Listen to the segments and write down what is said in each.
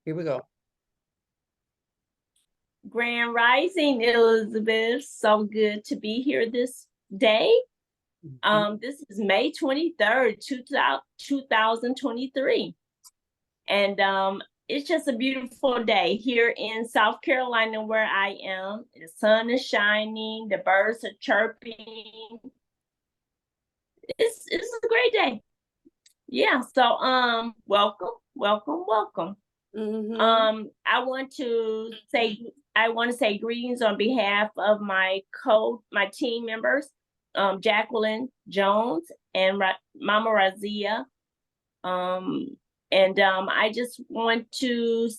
Here we go. Grand Rising, Elizabeth. So good to be here this day. This is May 23rd, 2023. And it's just a beautiful day here in South Carolina where I am. The sun is shining, the birds are chirping. It's a great day. Yeah, so welcome. I want to say greetings on behalf of my team members, Jacqueline Jones and Mama Raziya. I just want to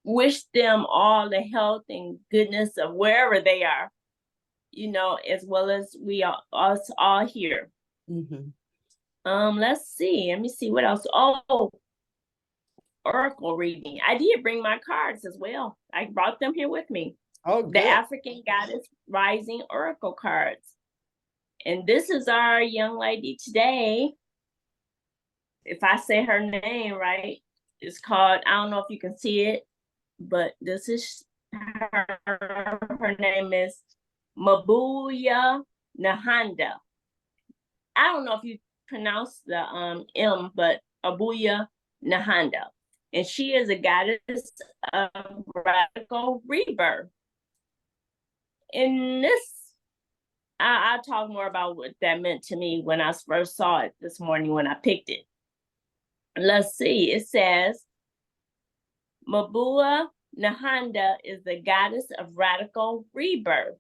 wish them all the health and goodness of wherever they are, as well as us all here. Let me see what else. Oh, Oracle reading. I did bring my cards as well. I brought them here with me. Oh, good. The African Goddess Rising Oracle cards. And this is our young lady today. If I say her name right, it's called, I don't know if you can see it, but this is her. Her name is Mabuya Nahanda. I don't know if you pronounce the M, but Abuya Nahanda. And she is a goddess of radical rebirth. In this, I'll talk more about what that meant to me when I first saw it this morning when I picked it. Let's see, it says, Mabua Nahanda is the goddess of radical rebirth.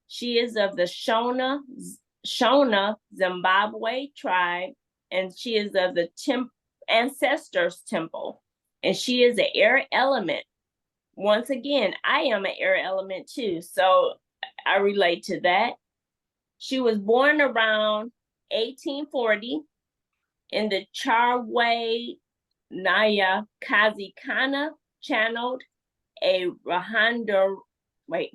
She is of the Shona Zimbabwe tribe, and she is of the Ancestors Temple. And she is an air element. Once again, I am an air element too, so I relate to that. She was born around 1840 in the Charwe Naya Kazikana channeled a Rahanda. Wait.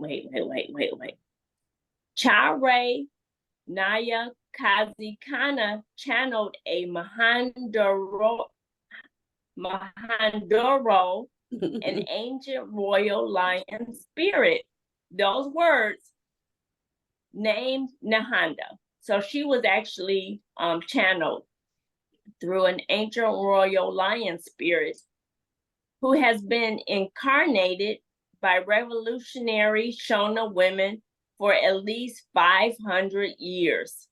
Charwe Naya Kazikana channeled a Mahandoro, an ancient royal lion spirit. Those words named Nahanda. So she was actually channeled through an ancient royal lion spirit who has been incarnated by revolutionary Shona women for at least 500 years.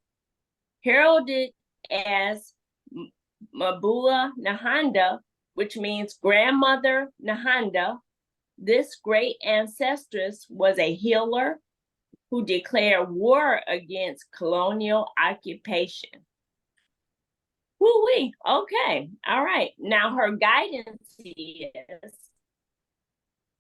Heralded as Mabua Nahanda, which means grandmother Nahanda, this great ancestress was a healer who declared war against colonial occupation. Woo-wee, okay, all right. Now her guidance is,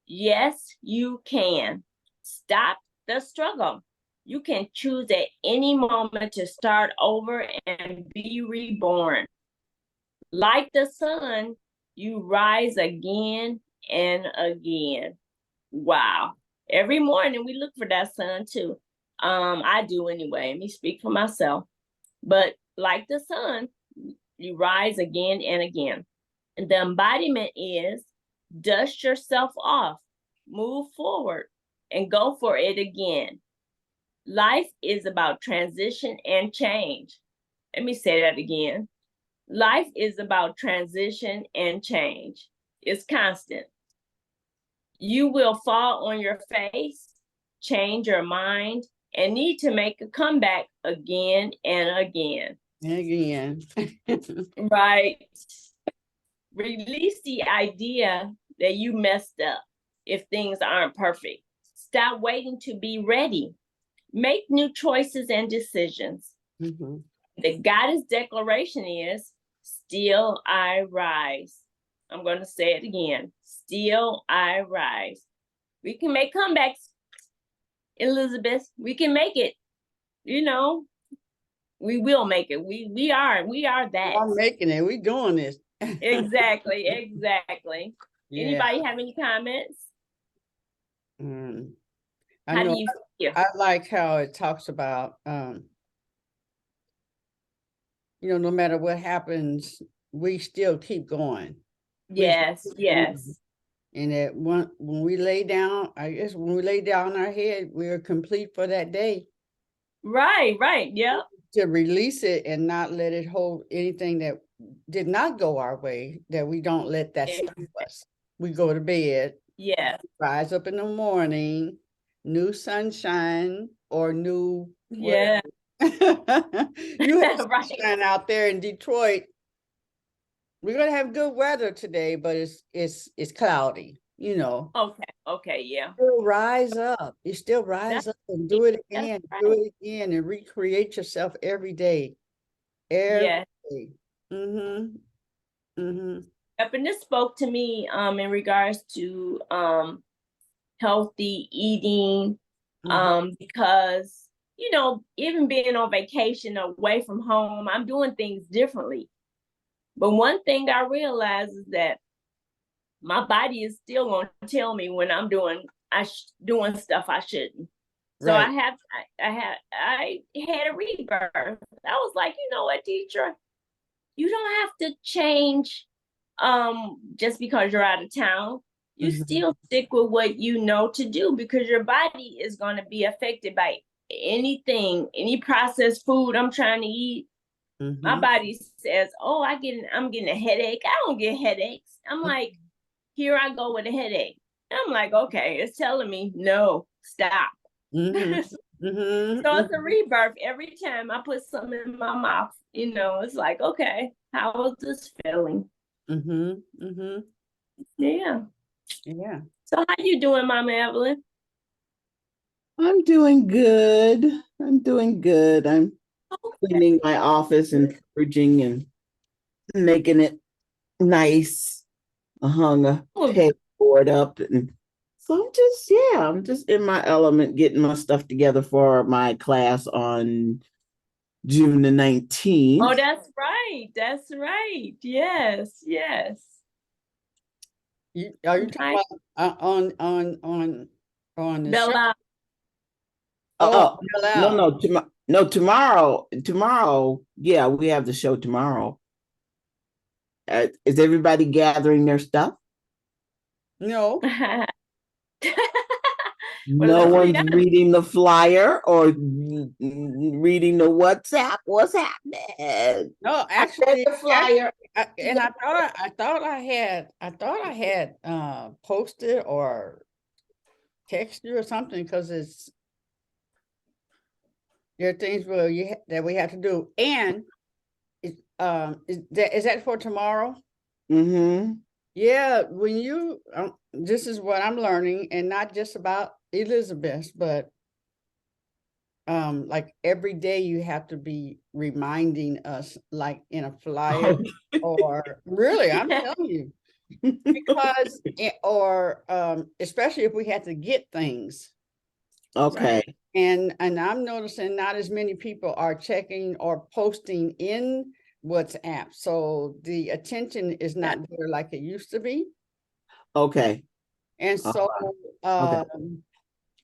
yes, you can. Stop the struggle. You can choose at any moment to start over and be reborn. Like the sun, you rise again and again. Wow. Every morning we look for that sun too. I do anyway. Let me speak for myself. But like the sun, you rise again and again. And the embodiment is dust yourself off, move forward, and go for it again. Life is about transition and change. Let me say that again. Life is about transition and change. It's constant. You will fall on your face, change your mind, and need to make a comeback again and again. Again. Right. Release the idea that you messed up if things aren't perfect. Stop waiting to be ready. Make new choices and decisions. The goddess declaration is, still I rise. I'm going to say it again. Still I rise. We can make comebacks, Elizabeth. We can make it. We will make it. We are that. I'm making it. We doing this. Exactly. Yeah. Anybody have any comments? How do you feel? I like how it talks about, no matter what happens, we still keep going. Yes, yes. And that when we lay down, I guess when we lay down our head, we're complete for that day. Right. Yep. To release it and not let it hold anything that did not go our way, that we don't let that stop us. We go to bed, Yeah. rise up in the morning, new sunshine or new Yeah. whatever. You have Right. sunshine out there in Detroit. We're gonna have good weather today, but it's cloudy, Okay, yeah. Still rise up. You still rise That's up and do it that's again, do right. it again, and recreate yourself every day. Every Yeah. day. Mm-hmm. Mm-hmm. Yep, and this spoke to me in regards to healthy eating, because even being on vacation away from home, I'm doing things differently. But one thing I realize is that my body is still going to tell me when I'm doing stuff I shouldn't. So Right. I had a rebirth. I was like, you know what, Deitra, you don't have to change just because you're out of town. You still stick with what you know to do, because your body is going to be affected by any processed food I'm trying to eat. My body says, "Oh, I'm getting a headache." I don't get headaches. I'm like, here I go with a headache. I'm like, okay, it's telling me no, stop. So it's a rebirth every time I put something in my mouth. It's like, okay, how is this feeling? Yeah. Yeah. So how you doing, Mama Evelyn? I'm doing good. I'm doing good. I'm Okay. cleaning my office and purging and making it nice. I hung a headboard up, and so I'm just in my element, getting my stuff together for my class on June the 19th. Oh, that's right. That's right. Yes. Are you talking about on the show? Bella. Oh, Bella. no, tomorrow, yeah, we have the show tomorrow. Is everybody gathering their stuff? No. Well, No let's read one's out. reading the flyer or reading the WhatsApp. What's happening? No, I read actually, the flyer. and I thought I had posted or text you or something, because there are things that we have to do. And is that for tomorrow? Mm-hmm. Yeah, when you this is what I'm learning, and not just about Elizabeth, but like every day you have to be reminding us, like in a flyer, or really, I'm telling you, because or especially if we had to get things. Okay. And I'm noticing not as many people are checking or posting in WhatsApp, so the attention is not there like it used to be. Okay. And so Okay.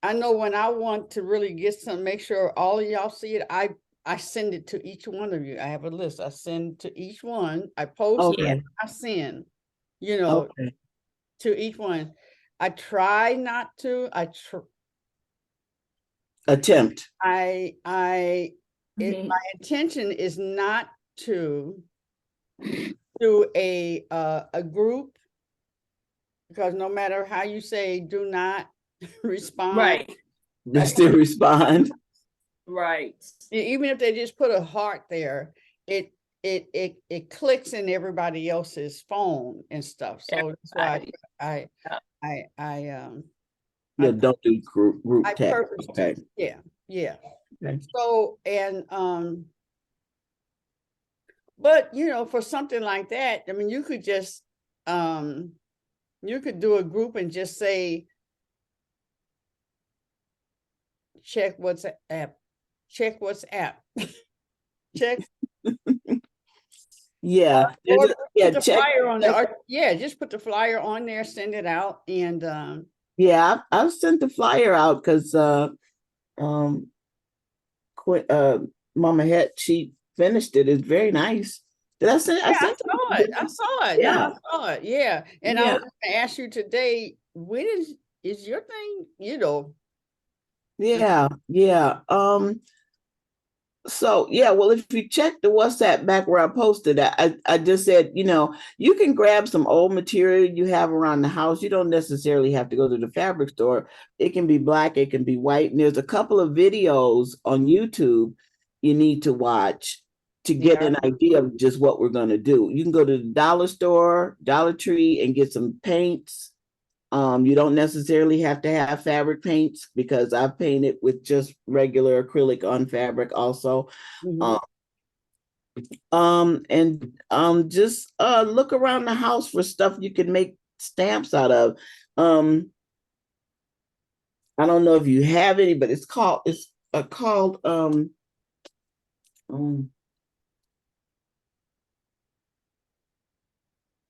I know when I want to really get make sure all of y'all see it, I send it to each one of you. I have a list. I send to each one. I post, Okay. I send, Okay. to each one. I try not to. Attempt. My intention is not to do a group, because no matter how you say do not respond, Right. They still respond. Right. even if they just put a heart there, it clicks in everybody else's phone and stuff. So that's why I Yeah, don't do group text. purpose Okay. yeah. Okay. So, and but for something like that, I mean, you could just you could do a group and just say check WhatsApp, check WhatsApp, check. Yeah. Or Yeah. put the Check. flyer on there. Yeah, just put the flyer on there, send it out, and Yeah, I've sent the flyer out because Mama Het, she finished it. It's very nice. I sent, Yeah, I saw it. I saw it. No, Yeah. I saw it. Yeah. And I Yeah. was gonna ask you today, when is your thing, Yeah. Yeah. So yeah, well, if you check the WhatsApp back where I posted, I just said, you can grab some old material you have around the house. You don't necessarily have to go to the fabric store. It can be black, it can be white. And there's a couple of videos on YouTube you need to watch to get Yeah. an idea of just what we're going to do. You can go to the dollar store, Dollar Tree, and get some paints. You don't necessarily have to have fabric paints because I've painted with just regular acrylic on fabric also. Mhm. And just look around the house for stuff you can make stamps out of. I don't know if you have any, but it's called um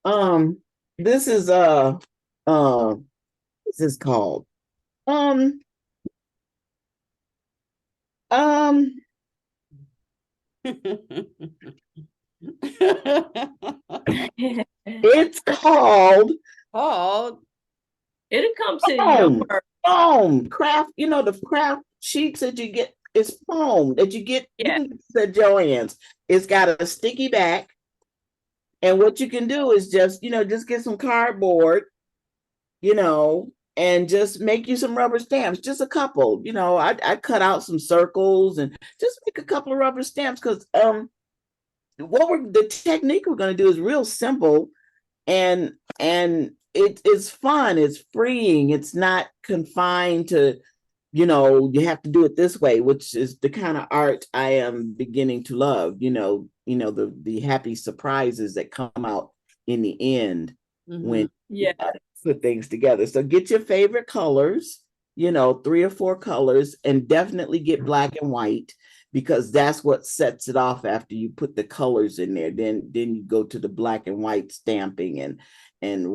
um this is uh this is called um um it's called It'll come to your foam. Foam craft, the craft sheets that you get is foam that you get. You Yeah. can get this at Joann's. It's got a sticky back, and what you can do is just get some cardboard, and just make you some rubber stamps, just a couple. I cut out some circles and just make a couple of rubber stamps because the technique we're going to do is real simple, and it's fun, it's freeing, it's not confined to you have to do it this way, which is the kind of art I am beginning to love. The happy surprises that come out in the end when Yeah. put things together. So get your favorite colors, 3 or 4 colors, and definitely get black and white because that's what sets it off after you put the colors in there. Then you go to the black and white stamping and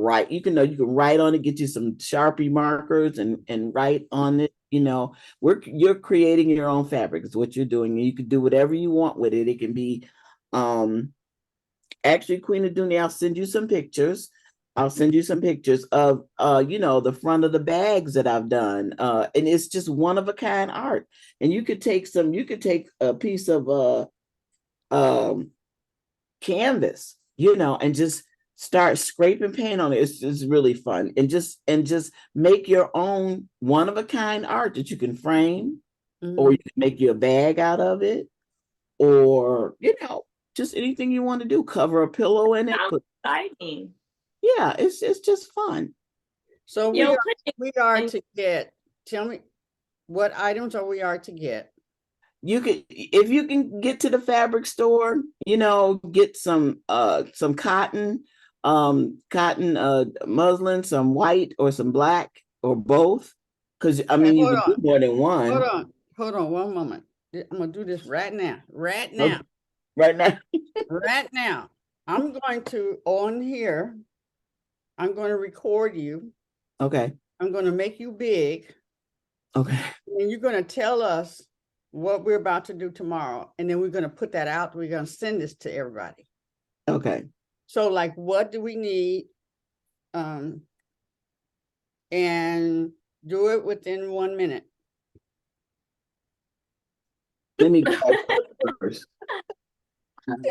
write. You can write on it, get you some Sharpie markers and write on it. You're creating your own fabric is what you're doing. And you can do whatever you want with it. It can be actually, Queen of Dunya, I'll send you some pictures. I'll send you some pictures of the front of the bags that I've done. And it's just one of a kind art. And you could take a piece of canvas, and just start scraping paint on it. It's really fun. And just make your own one of a kind art that you can frame, or you can make you a bag out of it, or just anything you want to do. Cover a pillow in it. Exciting. Yeah, it's just fun. So we are to get. Tell me, what items are we to get? If you can get to the fabric store, get some cotton, muslin, some white or some black or both. Because you can do more than one. Hold on 1 moment. I'm gonna do this right now. Right now. Right now. I'm going to on here. I'm going to record you. Okay. I'm going to make you big. Okay. And you're going to tell us what we're about to do tomorrow. And then we're going to put that out. We're going to send this to everybody. Okay. So like, what do we need? And do it within 1 minute. Let me go first. What?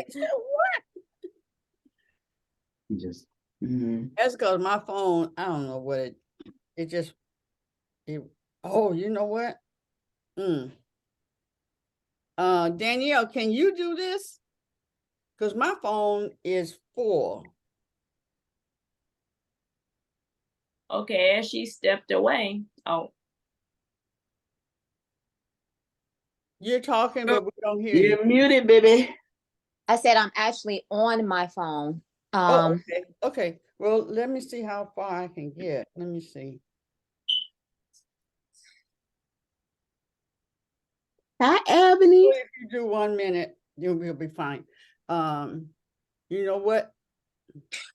Just That's because my phone, I don't know what oh, you know what? Danielle, can you do this? Because my phone is full. Okay, she stepped away. Oh. You're talking, but we don't hear you. You're muted, baby. I said I'm actually on my phone. Okay. Okay. Well, let me see how far I can get. Let me see. Hi, Ebony. If you do 1 minute, you'll be fine. You know what?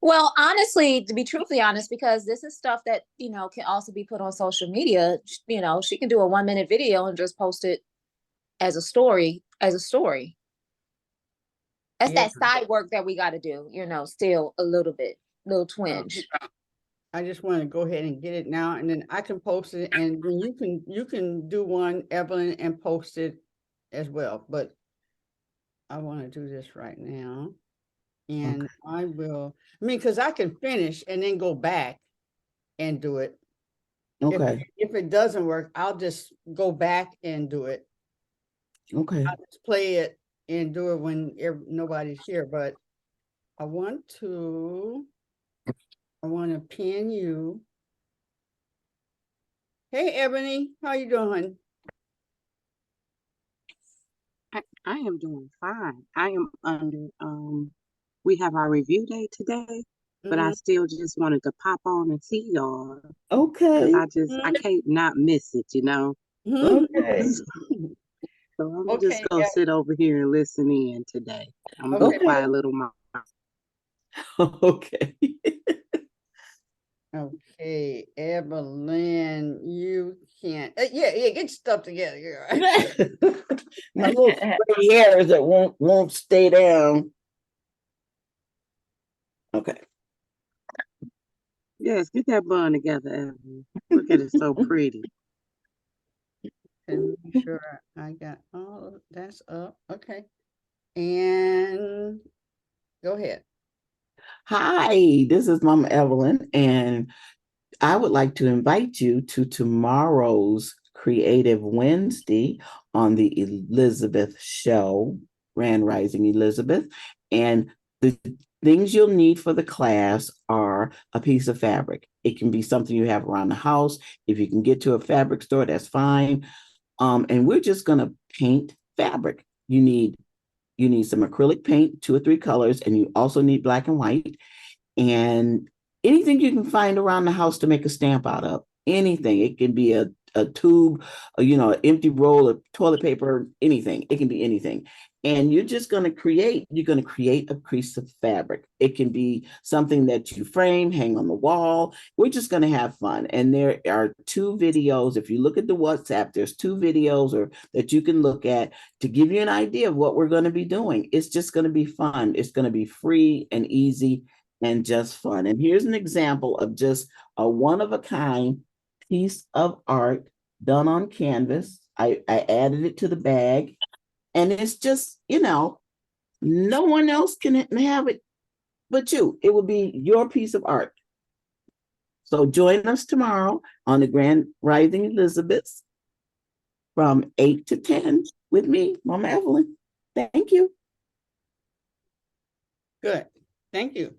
Well, honestly, to be truthfully honest, because this is stuff that, can also be put on social media, she can do a 1 minute video and just post it as a story. That's Yeah. that side work that we got to do, still a little twinge. I just want to go ahead and get it now, and then I can post it, and then you can do one, Evelyn, and post it as well. But I want to do this right now, and I will. I mean, because I can finish and then go back and do it. Okay. If it doesn't work, I'll just go back and do it. Okay. I'll just play it and do it when nobody's here. But I want to pin you. Hey, Ebony, how you doing? I am doing fine. I am under we have our review day today, but I still just wanted to pop on and see y'all. Okay. I can't not miss it, Okay. So I'm just gonna sit over here and listen in today. I'm gonna be quiet little mom. Okay. Okay, Evelyn, you can't. Yeah, get stuff together. Yeah. My little stray hairs that won't stay down. Okay. Yes, get that bun together, Evelyn. Look at it, so pretty. And make sure I got all of that's up. Okay, and go ahead. Hi, this is Mama Evelyn, and I would like to invite you to tomorrow's Creative Wednesday on the Elizabeth Show, Grand Rising Elizabeth. And the things you'll need for the class are a piece of fabric. It can be something you have around the house. If you can get to a fabric store, that's fine. And we're just going to paint fabric. You need some acrylic paint, 2 or 3 colors, and you also need black and white. And anything you can find around the house to make a stamp out of. Anything. It can be a tube, an empty roll of toilet paper, anything. It can be anything. And you're going to create a piece of fabric. It can be something that you frame, hang on the wall. We're just going to have fun. And there are 2 videos. If you look at the WhatsApp, there's 2 videos that you can look at to give you an idea of what we're going to be doing. It's just going to be fun. It's going to be free and easy and just fun. And here's an example of just a one-of-a-kind piece of art done on canvas. I added it to the bag, and it's just, no one else can have it but you. It will be your piece of art. So join us tomorrow on the Grand Rising Elizabeth from 8 to 10 with me, Mama Evelyn. Thank you. Good. Thank you.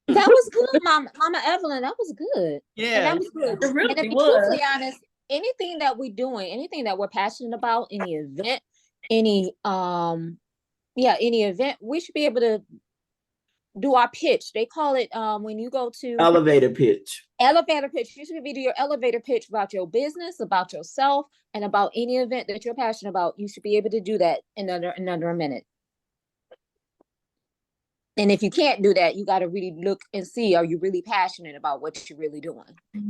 That was good, Mama Evelyn. That was good. Yeah, and that was good. It really and to be was. truthfully honest, anything that we're doing, anything that we're passionate about, any event, any event, we should be able to do our pitch. They call it when you go to Elevator pitch. Elevator pitch. You should be do your elevator pitch about your business, about yourself, and about any event that you're passionate about. You should be able to do that in under a minute. And if you can't do that, you got to really look and see, are you really passionate about what you're really doing?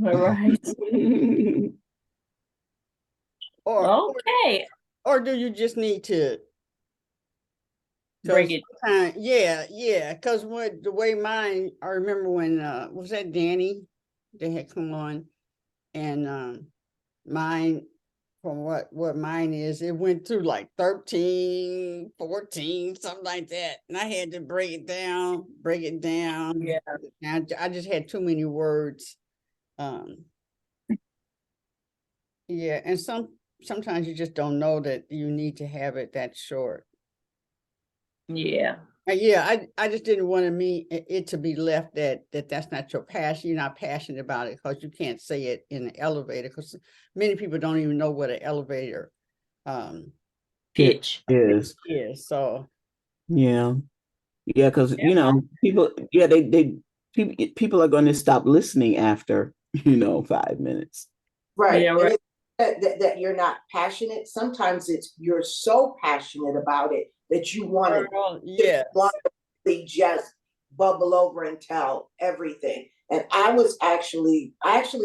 All right. Okay. Or do you just need to Bring it? Yeah. Because the way mine, I remember when was that Danny? They had come on, and mine, from what mine is, it went through like 13, 14, something like that, and I had to break it down. Yeah. I just had too many words. Yeah, and sometimes you just don't know that you need to have it that short. Yeah. Yeah, I just didn't want it to be left that's not your passion. You're not passionate about it because you can't say it in the elevator, because many people don't even know what an elevator Pitch is. So Yeah, because people, people are going to stop listening after 5 minutes. Right. Yeah, right. That you're not passionate. Sometimes you're so passionate about it that you want to really just bubble over and tell everything. And I actually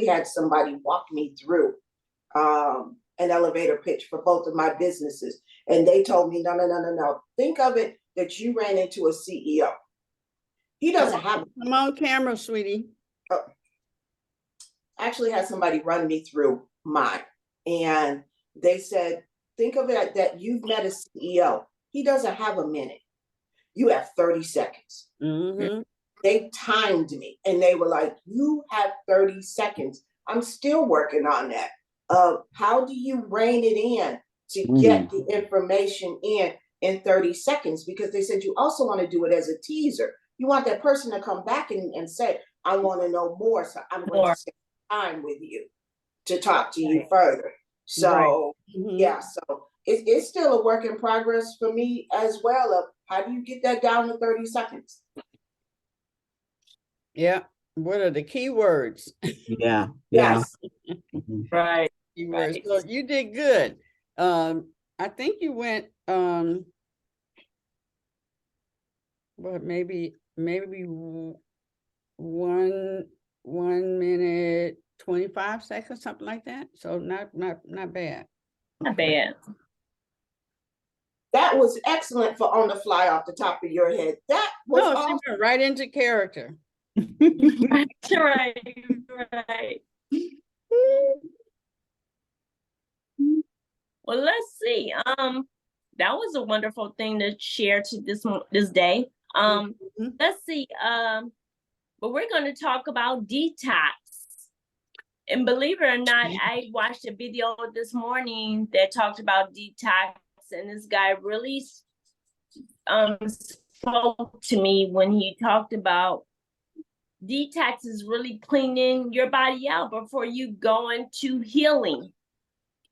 had somebody walk me through an elevator pitch for both of my businesses. And they told me, no. Think of it that you ran into a CEO. He doesn't have. Come on camera, sweetie. Actually had somebody run me through mine. And they said, think of it that you've met a CEO. He doesn't have a minute. You have 30 seconds. Mm-hmm. They timed me and they were like, you have 30 seconds. I'm still working on that. How do you rein it in to get the information in 30 seconds? Because they said you also want to do it as a teaser. You want that person to come back and say, I want to know more. So I'm going to spend time with you to talk to you further. So yeah, so it's still a work in progress for me as well. Of how do you get that down to 30 seconds? Yeah. What are the key words? Yeah. Yes. Right. Keywords. So you did good. I think you went but maybe 1 minute 25 seconds, something like that. So not bad. Not bad. That was excellent for on the fly off the top of your head. That was awesome. She went right into character. Right. Well, let's see. That was a wonderful thing to share to this day. Let's see. But we're going to talk about detox. And believe it or not, I watched a video this morning that talked about detox, and this guy really spoke to me when he talked about detox is really cleaning your body out before you go into healing,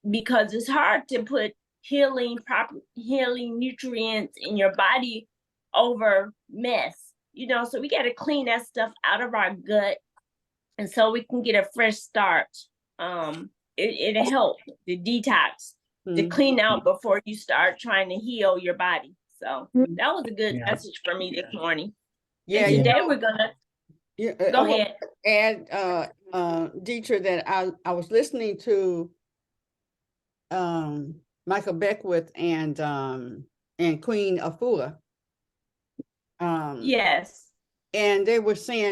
because it's hard to put proper healing nutrients in your body over mess, so we got to clean that stuff out of our gut, and so we can get a fresh start. It'll help the detox to clean out before you start trying to heal your body. So that was a good message for me this morning. Yeah, and today we're gonna go ahead. Add Deitra, that I was listening to Michael Beckwith and Queen Afua. Yes. And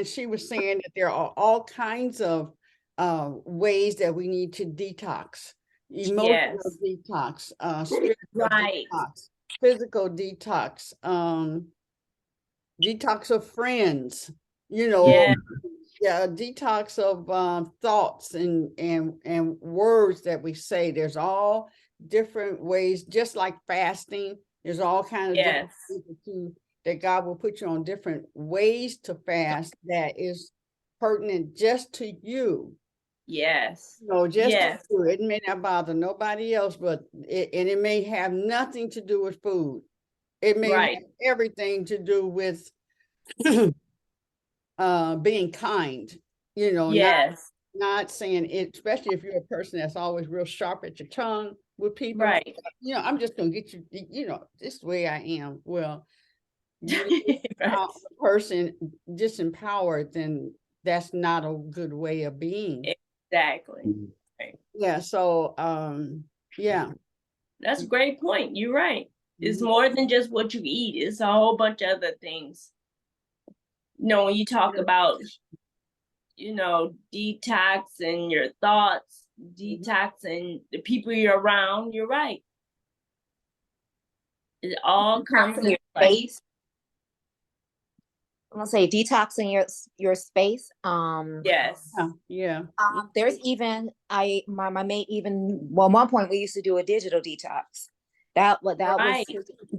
she was saying that there are all kinds of ways that we need to detox. Emotional detox, spiritual detox, physical detox, detox of friends, detox of thoughts and words that we say. There's all different ways, just like fasting. There's all kinds of different things that God will put you on different ways to fast that is pertinent just to you. Yes. Just to you. It may not bother nobody else, but it may have nothing to do with food. It may have everything to do with being kind, not saying it, especially if you're a person that's always real sharp at your tongue with people. Right. I'm just gonna get you, this is the way I am. Well, a person disempowered, then that's not a good way of being. Exactly. Right. Yeah. So that's a great point. You're right. It's more than just what you eat. It's a whole bunch of other things. When you talk about, detox and your thoughts, detox and the people you're around, you're right. It all comes in your space. I'm gonna say detoxing your space. Yes. There's even my mate at one point we used to do a digital detox. That was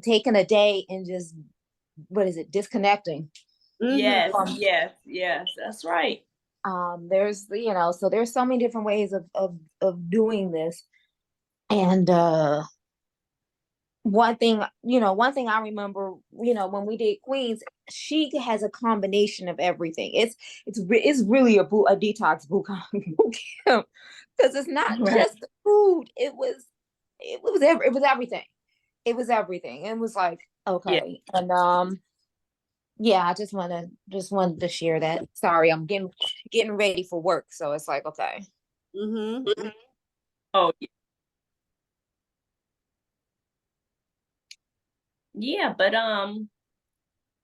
taking a day and just disconnecting. Yes, yes, that's right. There's so there's so many different ways of doing this, and one thing I remember, when we did Queens, she has a combination of everything. It's really a detox boot camp, because it's not just the food. It was everything. It was everything. It was like, okay. And I just wanted to share that. Sorry, I'm getting ready for work, so it's like, okay. Oh, Yeah, but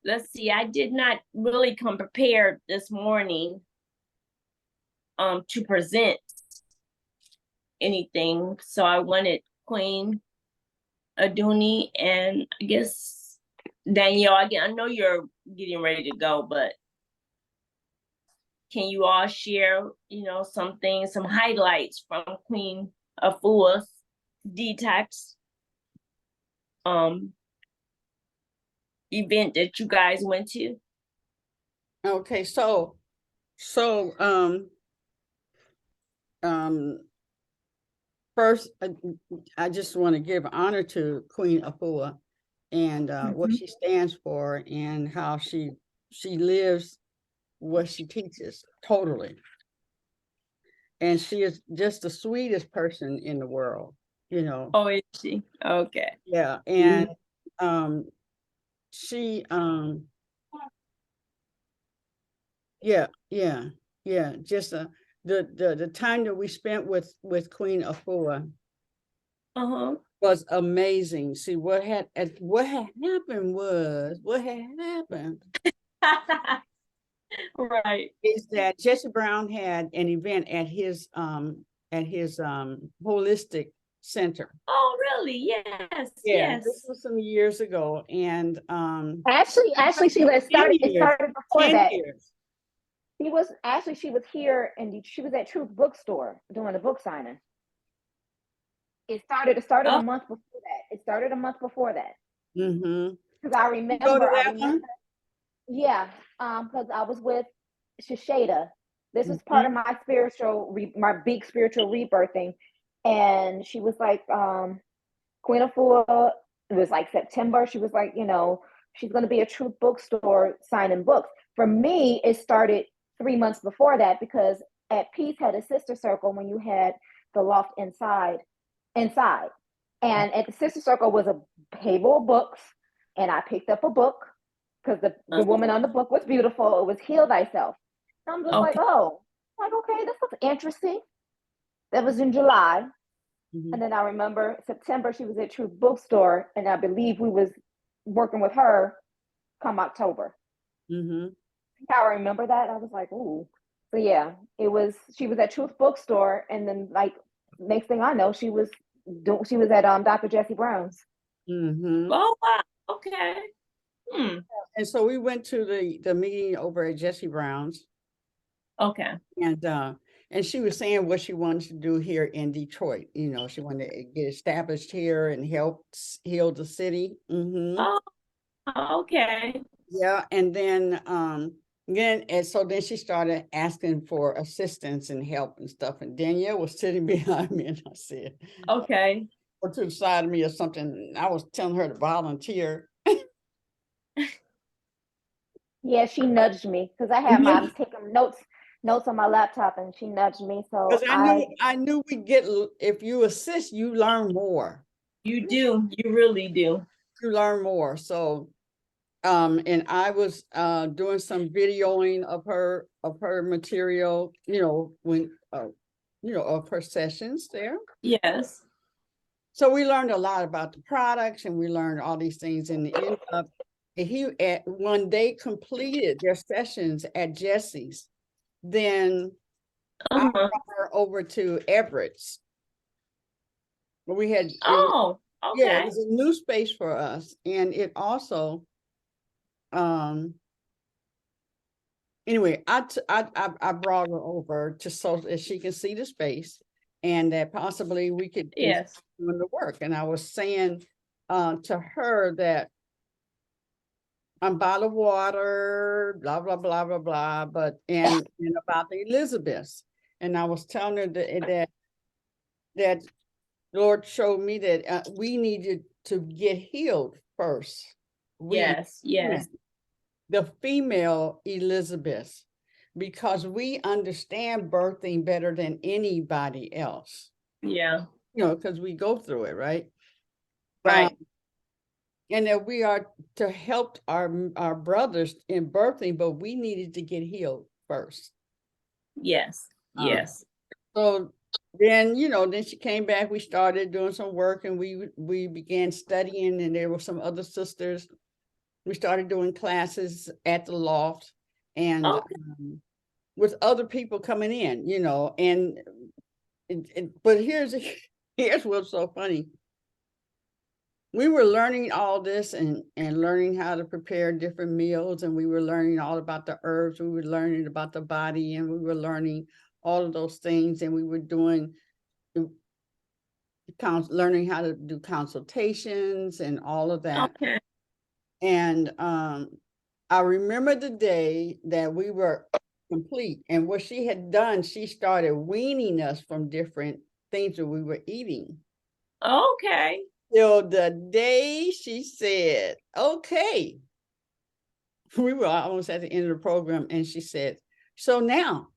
let's see, I did not really come prepared this morning to present anything. So I wanted Queen Aduni and I guess Danielle, I know you're getting ready to go, but can you all share, some things, some highlights from Queen Afua's detox event that you guys went to? Okay, so first, I just want to give honor to Queen Afua and what she stands for and how she lives what she teaches totally. And she is just the sweetest person in the world, Oh, is she? Okay. Yeah, and she yeah, just the time that we spent with Queen Afua was amazing. See, what had happened right, is that Jesse Brown had an event at his holistic center. Oh, really? Yes, Yeah, this yes. was some years ago, and Actually, Sheila, it started before 10 that. years. She was here and she was at Truth Bookstore doing a book signing. It started a month before that. It started a month before that. Mm-hmm. Because I Go to remember, that one? yeah, because I was with Shashada. This was Mm-hmm. part of my my big spiritual rebirthing. And she was like, Queen Afua, it was like September. She was like, she's going to be a Truth Bookstore signing books. For me, it started 3 months before that because at Peace had a sister circle when you had the loft inside. And at the sister circle was a table of books. And I picked up a book because the woman on the book was beautiful. It was Heal Thyself. And I'm just like, okay, this looks interesting. That was in July. Mm-hmm. And then I remember September, she was at Truth Bookstore, and I believe we was working with her come October. Mm-hmm. I remember that. I was like, ooh. So yeah, she was at Truth Bookstore, and then like next thing I know, she was at Dr. Jesse Brown's. Mm-hmm. Oh, wow. Okay. And so we went to the meeting over at Jesse Brown's. Okay. And she was saying what she wanted to do here in Detroit. She wanted to get established here and help heal the city. Mm-hmm. Oh, okay. Yeah, and then so then she started asking for assistance and help and stuff. And Danielle was sitting behind me, and I said, okay, or to the side of me or something. I was telling her to volunteer. Yeah, she nudged me because I was taking notes on my laptop, and she nudged me. So because I knew we'd get, if you assist, you learn more. You do, you really do. You learn more. So and I was doing some videoing of her material, when of her sessions there. Yes. So we learned a lot about the products, and we learned all these things. In the end of when they completed their sessions at Jesse's, then I brought her over to Everett's. We had okay. Yeah, it was a new space for us, and it also anyway, I brought her over so that she can see the space, and that possibly we could doing the work. And I was saying to her that I'm bottled water, blah blah blah blah blah, but and about the Elizabeths, and I was telling her that Lord showed me that we needed to get healed first. Yes. The female Elizabeth, because we understand birthing better than anybody else. Yeah. Because we go through it, right? Right. And that we are to help our brothers in birthing, but we needed to get healed first. Yes. Yes. So then, you know, then she came back, we started doing some work, and we began studying, and there were some other sisters. We started doing classes at the loft, and Okay. with other people coming in, you know, and but here's what's so funny. We were learning all this and learning how to prepare different meals, and we were learning all about the herbs, we were learning about the body, and we were learning all of those things, and we were doing learning how to do consultations and all of that. Okay. And I remember the day that we were complete, and what she had done, she started weaning us from different things that we were eating. Okay. Till the day she said, okay, we were almost at the end of the program, and she said, so now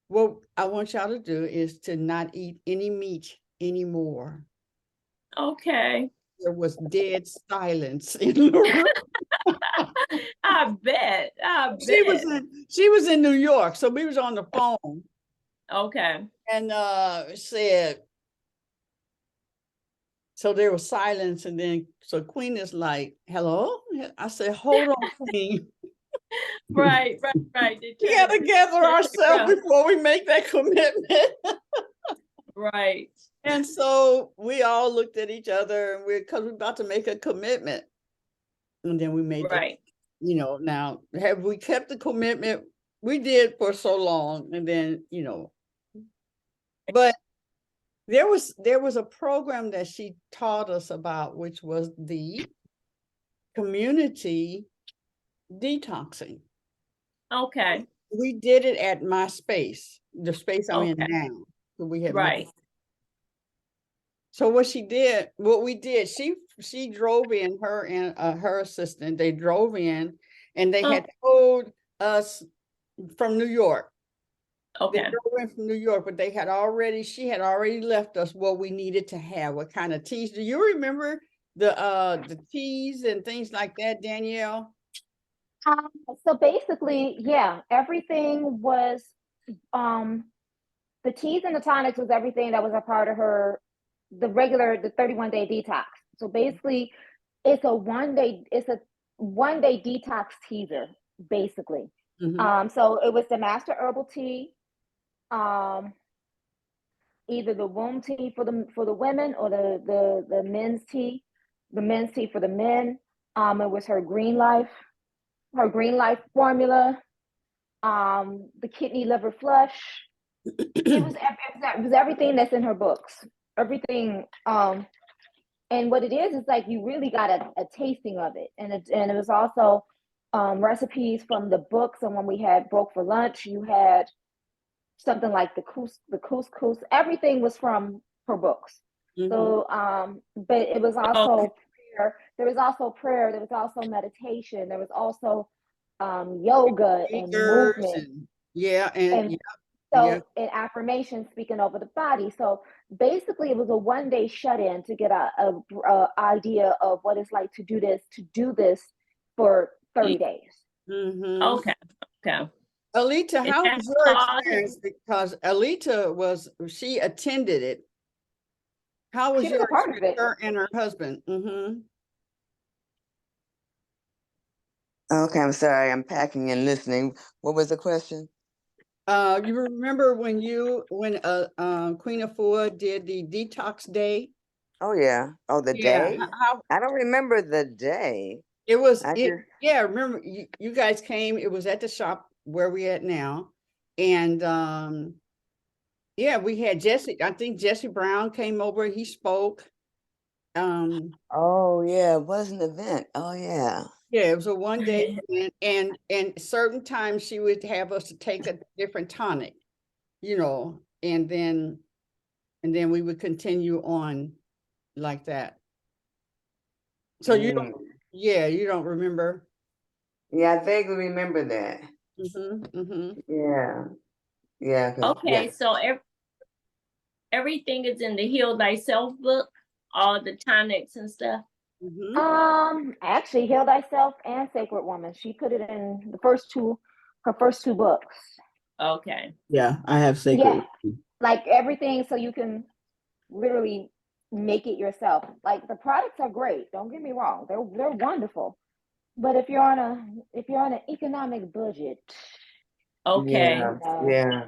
what I want y'all to do is to not eat any meat anymore. Okay. There was dead silence in the room. I bet. She was in New York, so we was on the phone. Okay. And said, so there was silence, and then so Queen is like, hello? I said, hold on, Queen. Right. We gotta gather ourselves before we make that commitment. Right. And so we all looked at each other, and because we're about to make a commitment. And then we made right. You know, now have we kept the commitment? We did for so long, and then, you know, but there was a program that she taught us about, which was the community detoxing. Okay. We did it at my space, the space I'm in now. So we had right. So what we did, she drove in, her and her assistant, they drove in, and they had told us from New York. Okay. They drove in from New York, but she had already left us what we needed to have, what kind of teas. Do you remember the teas and things like that, Danielle? So basically, yeah, everything was the teas and the tonics was everything that was a part of the 31-day detox. So basically, it's a one-day detox teaser, basically. So it was the master herbal tea, either the womb tea for the women, or the men's tea, the men's tea for the men. It was her green life formula, the kidney liver flush. It was everything that's in her books, everything. And what it is like you really got a tasting of it, and it was also recipes from the books. And when we had broke for lunch, you had something like the couscous. Everything was from her books. So but it was also prayer. There was also prayer. There was also meditation. There was also yoga and movement. And affirmation, speaking over the body. So basically it was a one-day shut-in to get a idea of what it's like to do this for 30 days. Okay. Alita, how was your experience? Because Alita she attended it. How was your experience, her and her husband? Okay, I'm sorry, I'm packing and listening. What was the question? You remember when Queen Afua did the detox day? Oh yeah. Oh, the day? I don't remember the day. It was remember you guys came, it was at the shop where we at now. And we had Jesse, I think Jesse Brown came over, he spoke. Oh yeah, it was an event. Oh yeah. Yeah, it was a one-day event, and certain times she would have us to take a different tonic, you know, and then we would continue on like that. So you don't remember? Yeah, I vaguely remember that. Yeah. Okay, so everything is in the Heal Thyself book, all the tonics and stuff. Actually, Heal Thyself and Sacred Woman. She put it in her first two books. Okay. Yeah, I have Sacred. like everything, so you can literally make it yourself. Like the products are great. Don't get me wrong; they're wonderful. But if you're on an economic budget, Okay. Yeah, yeah.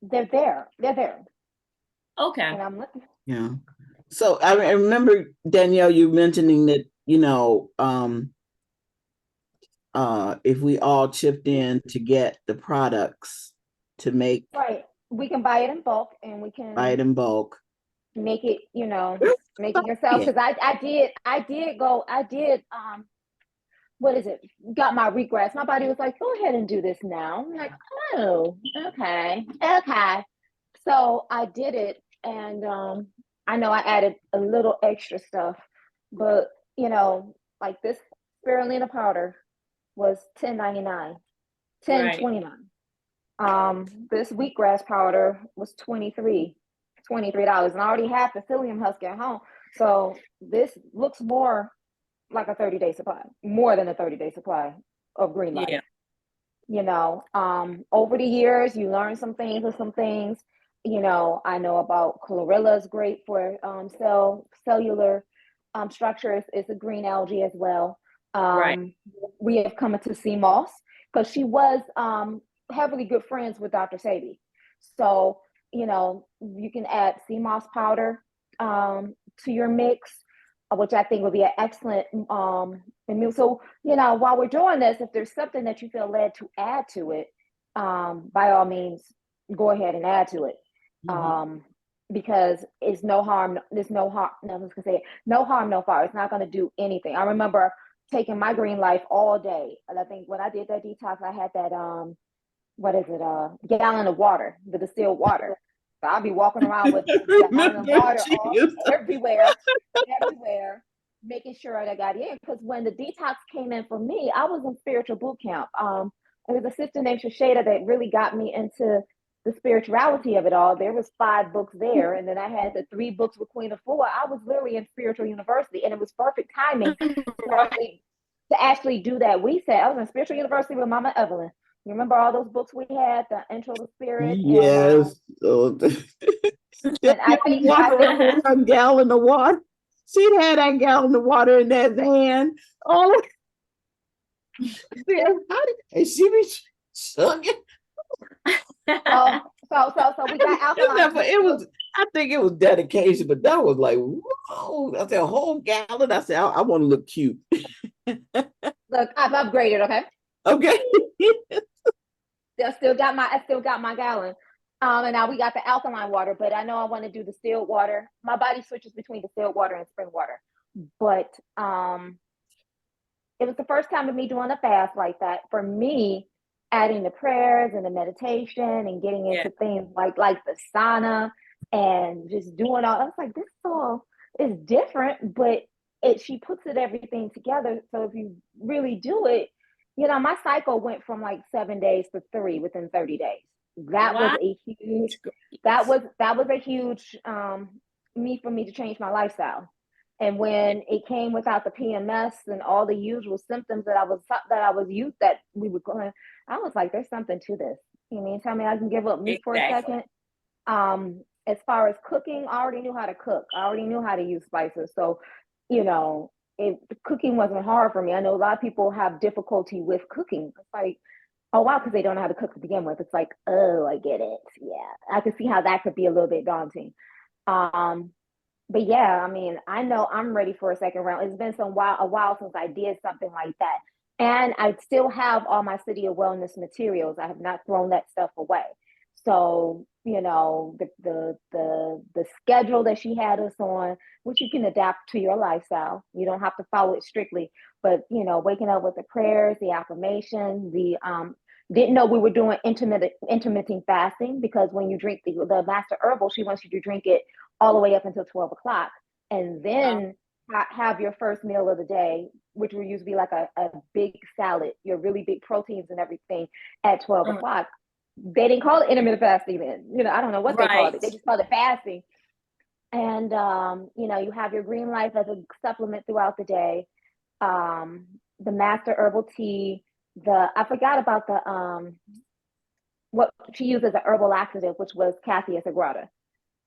they're there. They're there, Okay. and I'm looking. Yeah. So I remember, Danielle, you mentioning that, if we all chipped in to get the products to make Right. We can buy it in bulk, and we buy it can in bulk. make it, make it yourself. Yeah. Because I did what is it? Got my regress. My body was like, go ahead and do this now. I'm like, oh, okay, okay. So I did it, and I know I added a little extra stuff, but like this spirulina powder was $10.99, Right. $10.29. This wheatgrass powder was $23, and I already have the psyllium husk at home, so this looks more like a 30-day supply, more than a 30-day supply of green light. Yeah. Over the years, you learn some things or some things. I know about chlorella is great for cellular structure. It's a green algae as well. Right. We have come into sea moss because she was heavily good friends with Dr. Sabi. So, you can add sea moss powder to your mix, which I think would be an excellent immune. So, while we're doing this, if there's something that you feel led to add to it, by all means, go ahead and add to it. Because it's no harm, there's no harm, no, I was gonna say no harm, no foul. It's not gonna do anything. I remember taking my green life all day. And I think when I did that detox, I had that what is it, gallon of water, the distilled water. So I'll be walking around with a gallon of water everywhere, making sure that I got in. Because when the detox came in for me, I was in spiritual boot camp. There was a sister named Shashada that really got me into the spirituality of it all. There was 5 books there, and then I had the 3 books with Queen of Four. I was literally in spiritual university, and it was perfect timing to actually do that. We said I was in spiritual university with Mama Evelyn. You remember all those books we had, the Intro to Spirit, Yes. and I think Walking around with a gallon of water. She'd had that gallon of water in that van. All of and she be chugging. so we got alkaline. I think it was dedication, but that was like, whoa. I said a whole gallon. I said, I want to look cute. Look, I've upgraded. Okay. I still got my gallon. And now we got the alkaline water, but I know I want to do the distilled water. My body switches between distilled water and spring water. But it was the first time of me doing a fast like that. For me, adding the prayers and the meditation and getting into things like the sauna and just doing all, I was like, this all is different, but she puts everything together. So if you really do it, my cycle went from like 7 days to 3 within 30 days. That was a huge for me to change my lifestyle. And when it came without the PMS and all the usual symptoms that we were going, I was like, there's something to this. You mean tell me I can give up meat for a second? As far as cooking, I already knew how to cook. I already knew how to use spices. So, cooking wasn't hard for me. I know a lot of people have difficulty with cooking. It's like, oh wow, because they don't know how to cook to begin with. It's like, oh, I get it. Yeah, I can see how that could be a little bit daunting. But yeah, I mean, I know I'm ready for a second round. It's been a while since I did something like that. And I still have all my City of Wellness materials. I have not thrown that stuff away. So, the schedule that she had us on, which you can adapt to your lifestyle. You don't have to follow it strictly, but waking up with the prayers, the affirmations, didn't know we were doing intermittent fasting, because when you drink the master herbal, she wants you to drink it all the way up until 12 o'clock, and then have your first meal of the day, which will usually be like a big salad, your really big proteins and everything at 12 o'clock. They didn't call it intermittent fasting then. I don't know what they called it. They just called it fasting. And, you have your green life as a supplement throughout the day. The master herbal tea, I forgot about what she used as an herbal laxative, which was Cassia sagrada.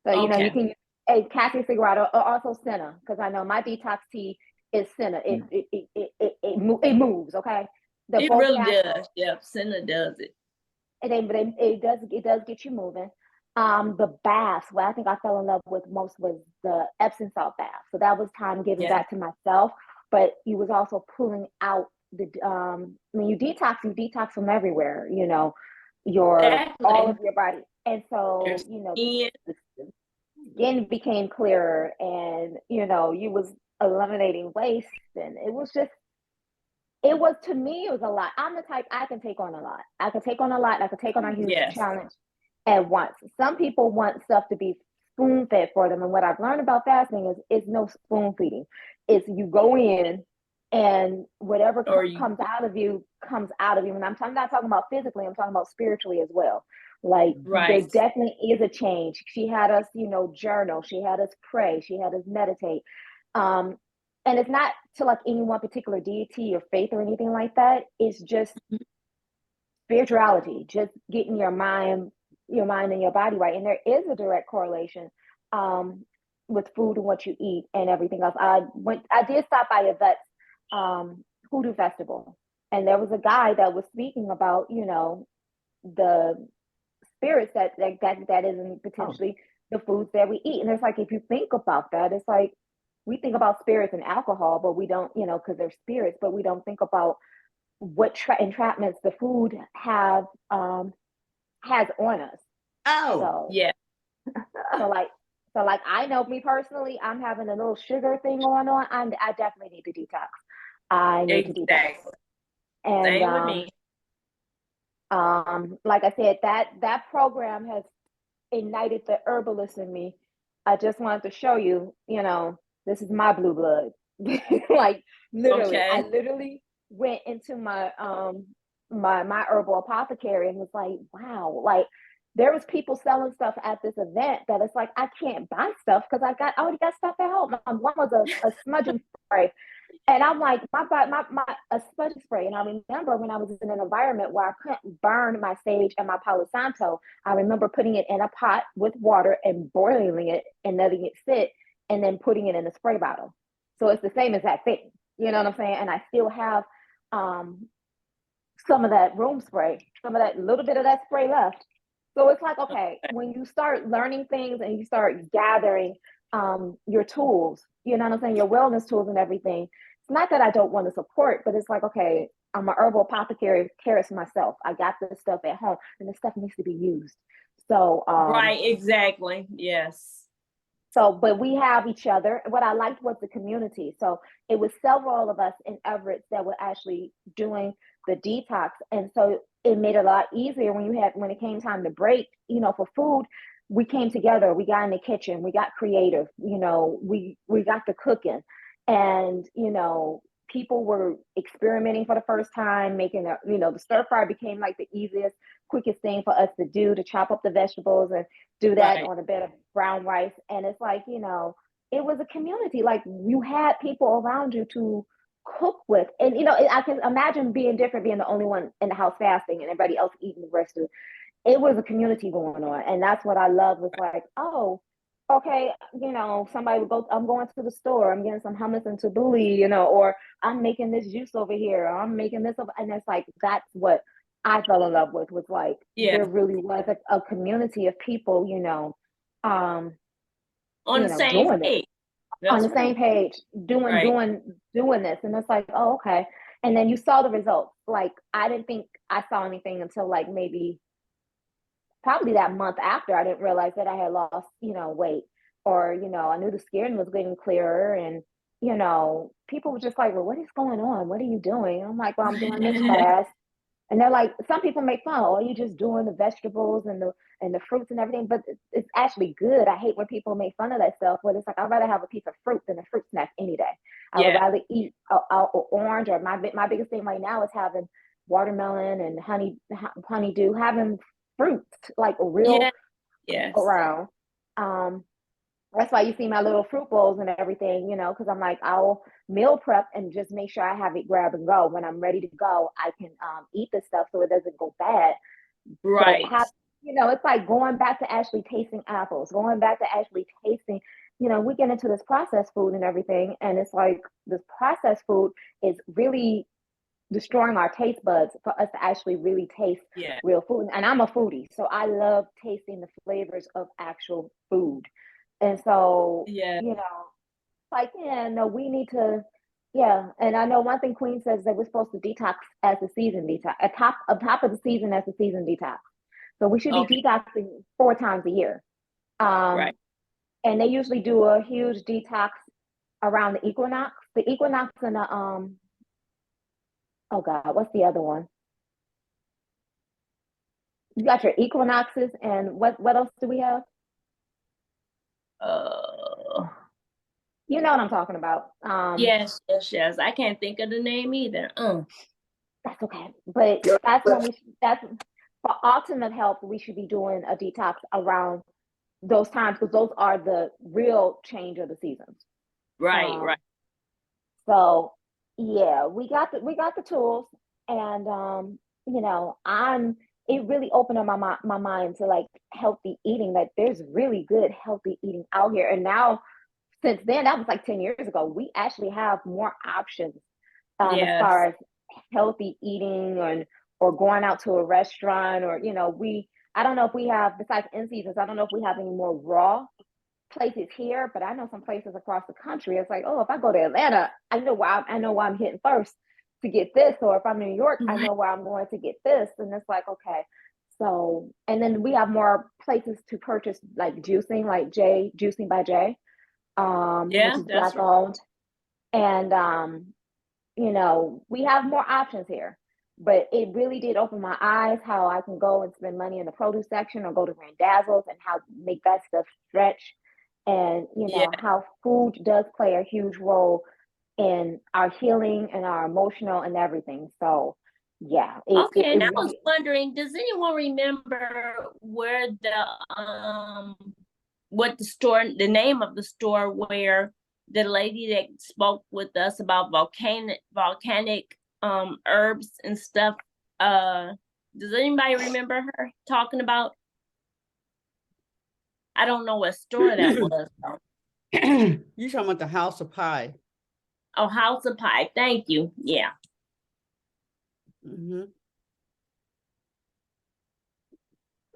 So, you know, you can use a Cassia sagrada or also senna, because I know my detox tea is senna. It moves, okay? It really does. Yep, senna does it. It does get you moving. The baths, what I think I fell in love with most was the Epsom salt bath. So that was time giving back to myself, but you was also pulling out the when you detox from everywhere, you know, all of your body. And so, you know, the skin became clearer, and you know, you was eliminating waste, and it was to me, it was a lot. I'm the type, I can take on a lot. I can take on a huge challenge at once. Some people want stuff to be spoon fed for them. And what I've learned about fasting is it's no spoon feeding. It's you go in and whatever comes out of you comes out of you. And I'm not talking about physically, I'm talking about spiritually as well. Like there definitely is a change. She had us, you know, journal. She had us pray. She had us meditate. And it's not to like any one particular deity or faith or anything like that. It's just spirituality, just getting your mind and your body right. And there is a direct correlation with food and what you eat and everything else. I did stop by Everette's Hoodoo Festival, and there was a guy that was speaking about, you know, the spirits that isn't potentially the foods that we eat. And it's like, if you think about that, it's like we think about spirits and alcohol, but we don't, you know, because they're spirits, but we don't think about what entrapments the food has on us. Oh, yeah. So like I know me personally, I'm having a little sugar thing going on. I definitely need to detox. I need to detox. And same with me. Like I said, that program has ignited the herbalist in me. I just wanted to show you, you know, this is my blue blood. Like literally, I literally went into my my herbal apothecary and was like, wow, like there was people selling stuff at this event that it's like I can't buy stuff because I already got stuff at home. One was a smudging spray. And I'm like, a smudge spray. And I remember when I was in an environment where I couldn't burn my sage and my Palo Santo, I remember putting it in a pot with water and boiling it and letting it sit and then putting it in a spray bottle. So it's the same exact thing. You know what I'm saying? And I still have some of that room spray, some of that little bit of that spray left. So it's like, okay, when you start learning things and you start gathering your tools, you know what I'm saying, your wellness tools and everything, it's not that I don't want to support, but it's like, okay, I'm an herbal apothecary, cares for myself. I got this stuff at home and this stuff needs to be used. So right, exactly. Yes. So, but we have each other. What I liked was the community. So it was several of us in Everett that were actually doing the detox. And so it made it a lot easier when it came time to break, you know, for food, we came together, we got in the kitchen, we got creative, you know, we got the cooking, and, you know, people were experimenting for the first time, making the stir fry became like the easiest, quickest thing for us to do, to chop up the vegetables and do that on a bed of brown rice. And it's like, you know, it was a community. Like you had people around you to cook with. And, you know, I can imagine being different, being the only one in the house fasting and everybody else eating the rest of it. It was a community going on. And that's what I love, was like, oh, okay, you know, somebody would go, I'm going to the store, I'm getting some hummus and tabbouleh, you know, or I'm making this juice over here, or I'm making this over. And it's like, that's what I fell in love with, was like, there really was a community of people, you know, on the same page. On the same page, doing this. And it's like, oh, okay. And then you saw the results. Like, I didn't think I saw anything until like maybe probably that month after. I didn't realize that I had lost, you know, weight, or, you know, I knew the skin was getting clearer, and, you know, people were just like, well, what is going on? What are you doing? I'm like, well, I'm doing this fast. And they're like, some people make fun, oh, you're just doing the vegetables and the fruits and everything, but it's actually good. I hate when people make fun of that stuff, but it's like, I'd rather have a piece of fruit than a fruit snack any day. I would rather eat a orange, or my biggest thing right now is having watermelon and honeydew, having fruits, like real around. That's why you see my little fruit bowls and everything, you know, because I'm like, I'll meal prep and just make sure I have it grab and go. When I'm ready to go, I can eat the stuff so it doesn't go bad. Right. Have, it's like going back to actually tasting apples, going back to actually tasting, we get into this processed food and everything, and it's like this processed food is really destroying our taste buds for us to actually really taste real food. And I'm a foodie, so I love tasting the flavors of actual food. And so, like, no, we need to, and I know one thing Queen says that we're supposed to detox as the season detox, at top of the season as the season detox. So we should be detoxing 4 times a year. Right. And they usually do a huge detox around the equinox. The equinox and the oh God, what's the other one? You got your equinoxes, and what else do we have? You know what I'm talking about. Yes. I can't think of the name either. That's okay. But that's when that's for ultimate health, we should be doing a detox around those times, because those are the real change of the seasons. Right, right. So yeah, we got the tools, and it really opened up my mind to like healthy eating. Like there's really good healthy eating out here. And now since then, that was like 10 years ago, we actually have more options as far as healthy eating or going out to a restaurant, or I don't know if we have, besides in seasons, I don't know if we have any more raw places here, but I know some places across the country. It's like, oh, if I go to Atlanta, I know why I'm hitting first to get this, or if I'm in New York, I know where I'm going to get this. And it's like, okay. So, and then we have more places to purchase like juicing, like Juicing by Jay, which is Black owned. And we have more options here. But it really did open my eyes how I can go and spend money in the produce section or go to Grand Dazzles and how make that stuff stretch. And how food does play a huge role in our healing and our emotional and everything. So yeah. And I was wondering, does anyone remember where the name of the store where the lady that spoke with us about volcanic herbs and stuff, does anybody remember her talking about? I don't know what store that was. You talking about the House of Pie? Oh, House of Pie. Thank you. Yeah. Mm-hmm.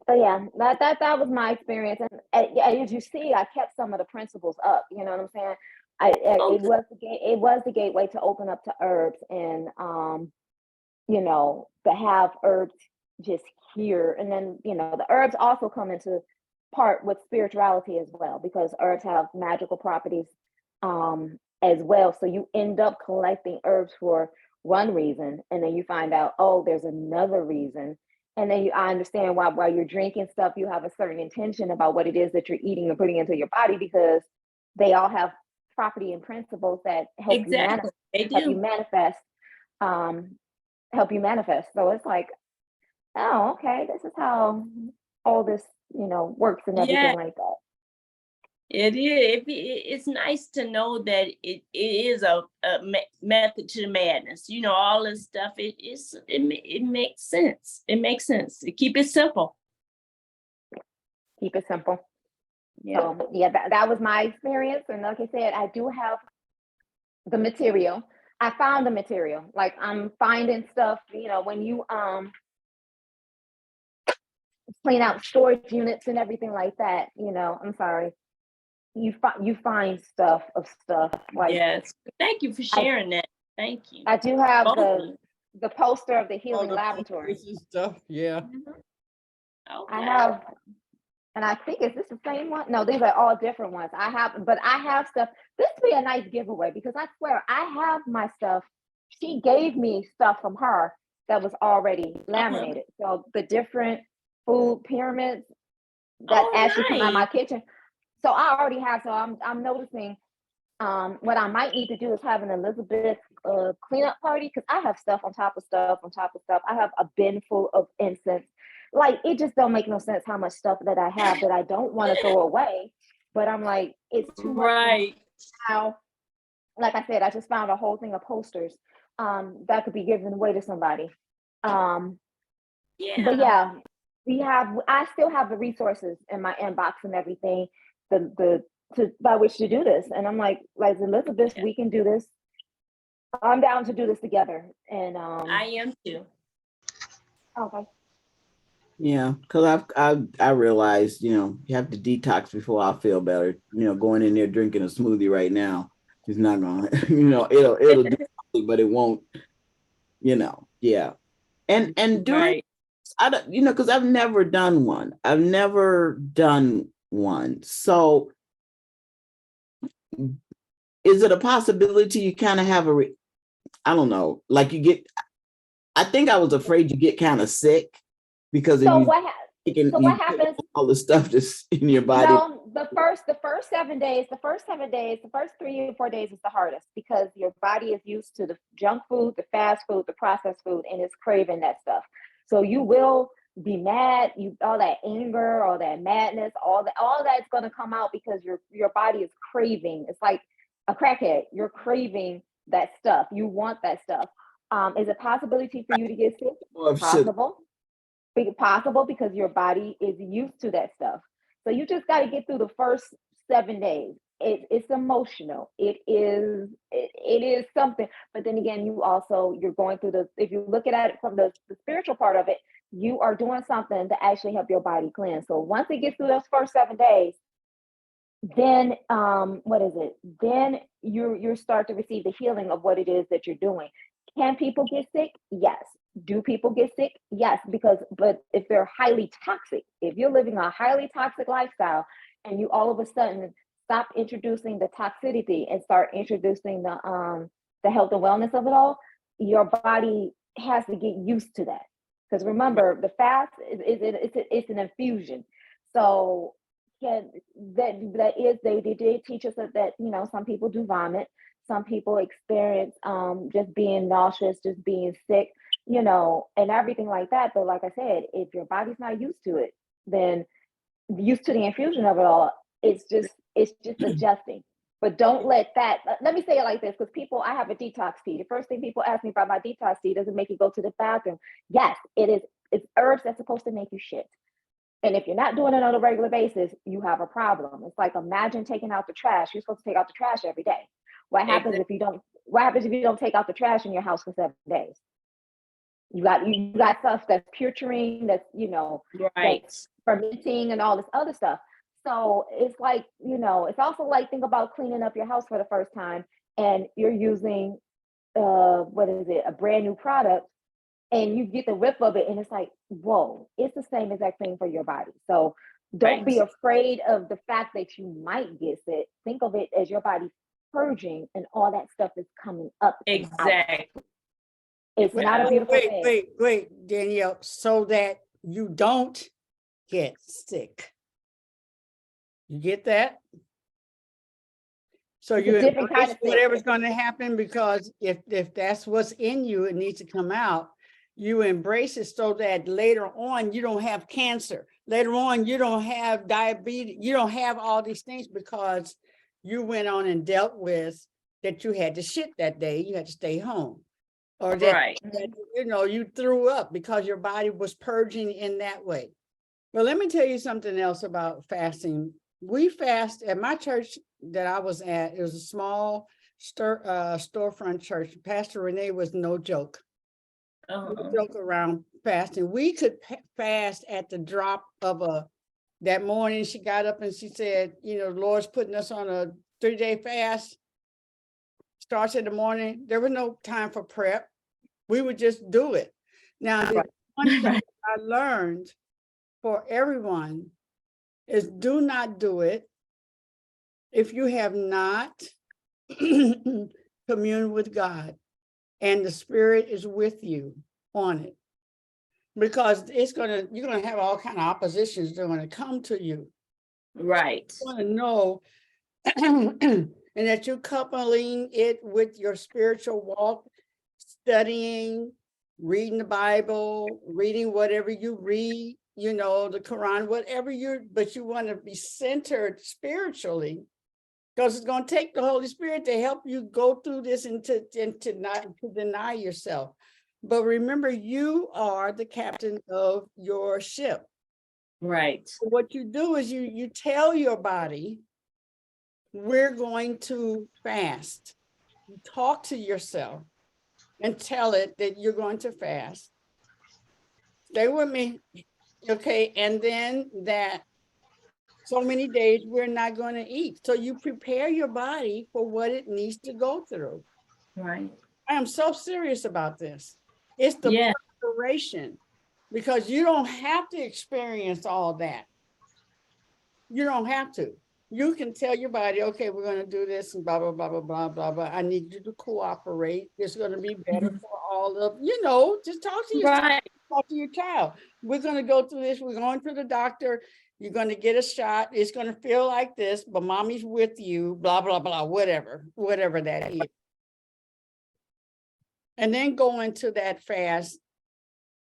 So yeah, that was my experience, and as you see, I kept some of the principles up. You know what I'm saying? It was the gateway to open up to herbs, and to have herbs just here, and then the herbs also come into part with spirituality as well, because herbs have magical properties as well. So you end up collecting herbs for one reason, and then you find out, oh, there's another reason. And then I understand why while you're drinking stuff, you have a certain intention about what it is that you're eating and putting into your body, because they all have property and principles that help you manifest. Help you manifest. So it's like, oh, okay, this is how all this, works and everything like that. It is. It's nice to know that it is a method to the madness. All this stuff. It makes sense. It makes sense. Keep it simple. Keep it simple. Yeah. So yeah, that was my experience. And like I said, I do have the material. I found the material. Like I'm finding stuff. When you clean out storage units and everything like that. I'm sorry. You find stuff like, yes. Thank you for sharing that. Thank you. I do have the poster of the healing laboratory stuff. Yeah. Okay. I have, and I think, is this the same one? No, these are all different ones. I have stuff. This would be a nice giveaway, because I swear I have my stuff. She gave me stuff from her that was already laminated. So the different food pyramids that actually come out of my kitchen. So I already have. So I'm noticing what I might need to do is have an Elizabeth cleanup party, because I have stuff on top of stuff on top of stuff. I have a bin full of incense. Like, it just don't make no sense how much stuff that I have that I don't want to throw away. But I'm like, it's too much. Right. Now, like I said, I just found a whole thing of posters that could be given away to somebody. Yeah. But yeah, I still have the resources in my inbox and everything, by which to do this. And I'm like Elizabeth, we can do this. I'm down to do this together. And I am too. okay. Yeah, because I realized, you have to detox before I feel better. Going in there drinking a smoothie right now is not gonna, it'll do something, but it won't, yeah. And during Right. I don't, because I've never done one. So is it a possibility you kind of have I don't know, like I think I was afraid you get kind of sick because So of what happens? all the stuff that's in your body. No, the first 7 days, the first 3 or 4 days is the hardest because your body is used to the junk food, the fast food, the processed food, and it's craving that stuff. So you will be mad, all that anger, all that madness, all that's going to come out because your body is craving. It's like a crackhead. You're craving that stuff. You want that stuff. Is it possibility for you to get sick? Possible. Possible because your body is used to that stuff. So you just got to get through the first 7 days. It's emotional. It is something. But then again, you're going through if you look at it from the spiritual part of it, you are doing something to actually help your body cleanse. So once it gets through those first 7 days, then what is it? Then you start to receive the healing of what it is that you're doing. Can people get sick? Yes. Do people get sick? Yes, but if they're highly toxic, if you're living a highly toxic lifestyle and you all of a sudden stop introducing the toxicity and start introducing the health and wellness of it all, your body has to get used to that. Because remember, the fast it's an infusion. So they did teach us that some people do vomit, some people experience just being nauseous, just being sick, and everything like that. But like I said, if your body's not used to it, then used to the infusion of it all, it's just adjusting. But don't let that, let me say it like this, because I have a detox tea. The first thing people ask me about my detox tea, does it make you go to the bathroom? Yes, it is. It's herbs that's supposed to make you shit. And if you're not doing it on a regular basis, you have a problem. It's like, imagine taking out the trash. You're supposed to take out the trash every day. What happens if you don't take out the trash in your house for 7 days? You got stuff that's putrefaring, that's right, that's fermenting and all this other stuff. So it's like, it's also like, think about cleaning up your house for the first time and you're using a brand new product, and you get the whiff of it and it's like, whoa, it's the same exact thing for your body. So don't be afraid of the fact that you might get sick. Think of it as your body purging and all that stuff is coming up. Exactly. It's not a beautiful thing. Wait, Danielle, so that you don't get sick. You get that? So you embrace whatever's going to happen, because if that's what's in you, it needs to come out. You embrace it so that later on you don't have cancer. Later on you don't have diabetes. You don't have all these things because you went on and dealt with that you had to shit that day. You had to stay home. Or that you threw up because your body was purging in that way. Well, let me tell you something else about fasting. We fast at my church that I was at. It was a small storefront church. Pastor Renee was no joke. No joke around fasting. We could fast at the drop of that morning. She got up and she said, the Lord's putting us on a 3-day fast. Starts in the morning. There was no time for prep. We would just do it. Now, the one thing I learned for everyone is do not do it if you have not communed with God and the Spirit is with you on it. Because you're gonna have all kind of oppositions that are gonna come to you. Right. You want to know and that you're coupling it with your spiritual walk, studying, reading the Bible, reading whatever you read, the Quran, whatever but you want to be centered spiritually, because it's going to take the Holy Spirit to help you go through this and to not to deny yourself. But remember, you are the captain of your ship. Right. What you do is you tell your body, we're going to fast. You talk to yourself and tell it that you're going to fast. Stay with me. Okay. And then that so many days we're not going to eat. So you prepare your body for what it needs to go through. Right. I am so serious about this. It's the Yeah. preparation, because you don't have to experience all that. You don't have to. You can tell your body, okay, we're going to do this and blah, blah, blah, blah, blah, blah, blah. I need you to cooperate. It's going to be better for all of, just talk to yourself, Right. talk to your child. We're going to go through this. We're going to the doctor. You're going to get a shot. It's going to feel like this, but mommy's with you, blah, blah, blah, whatever that is. And then go into that fast,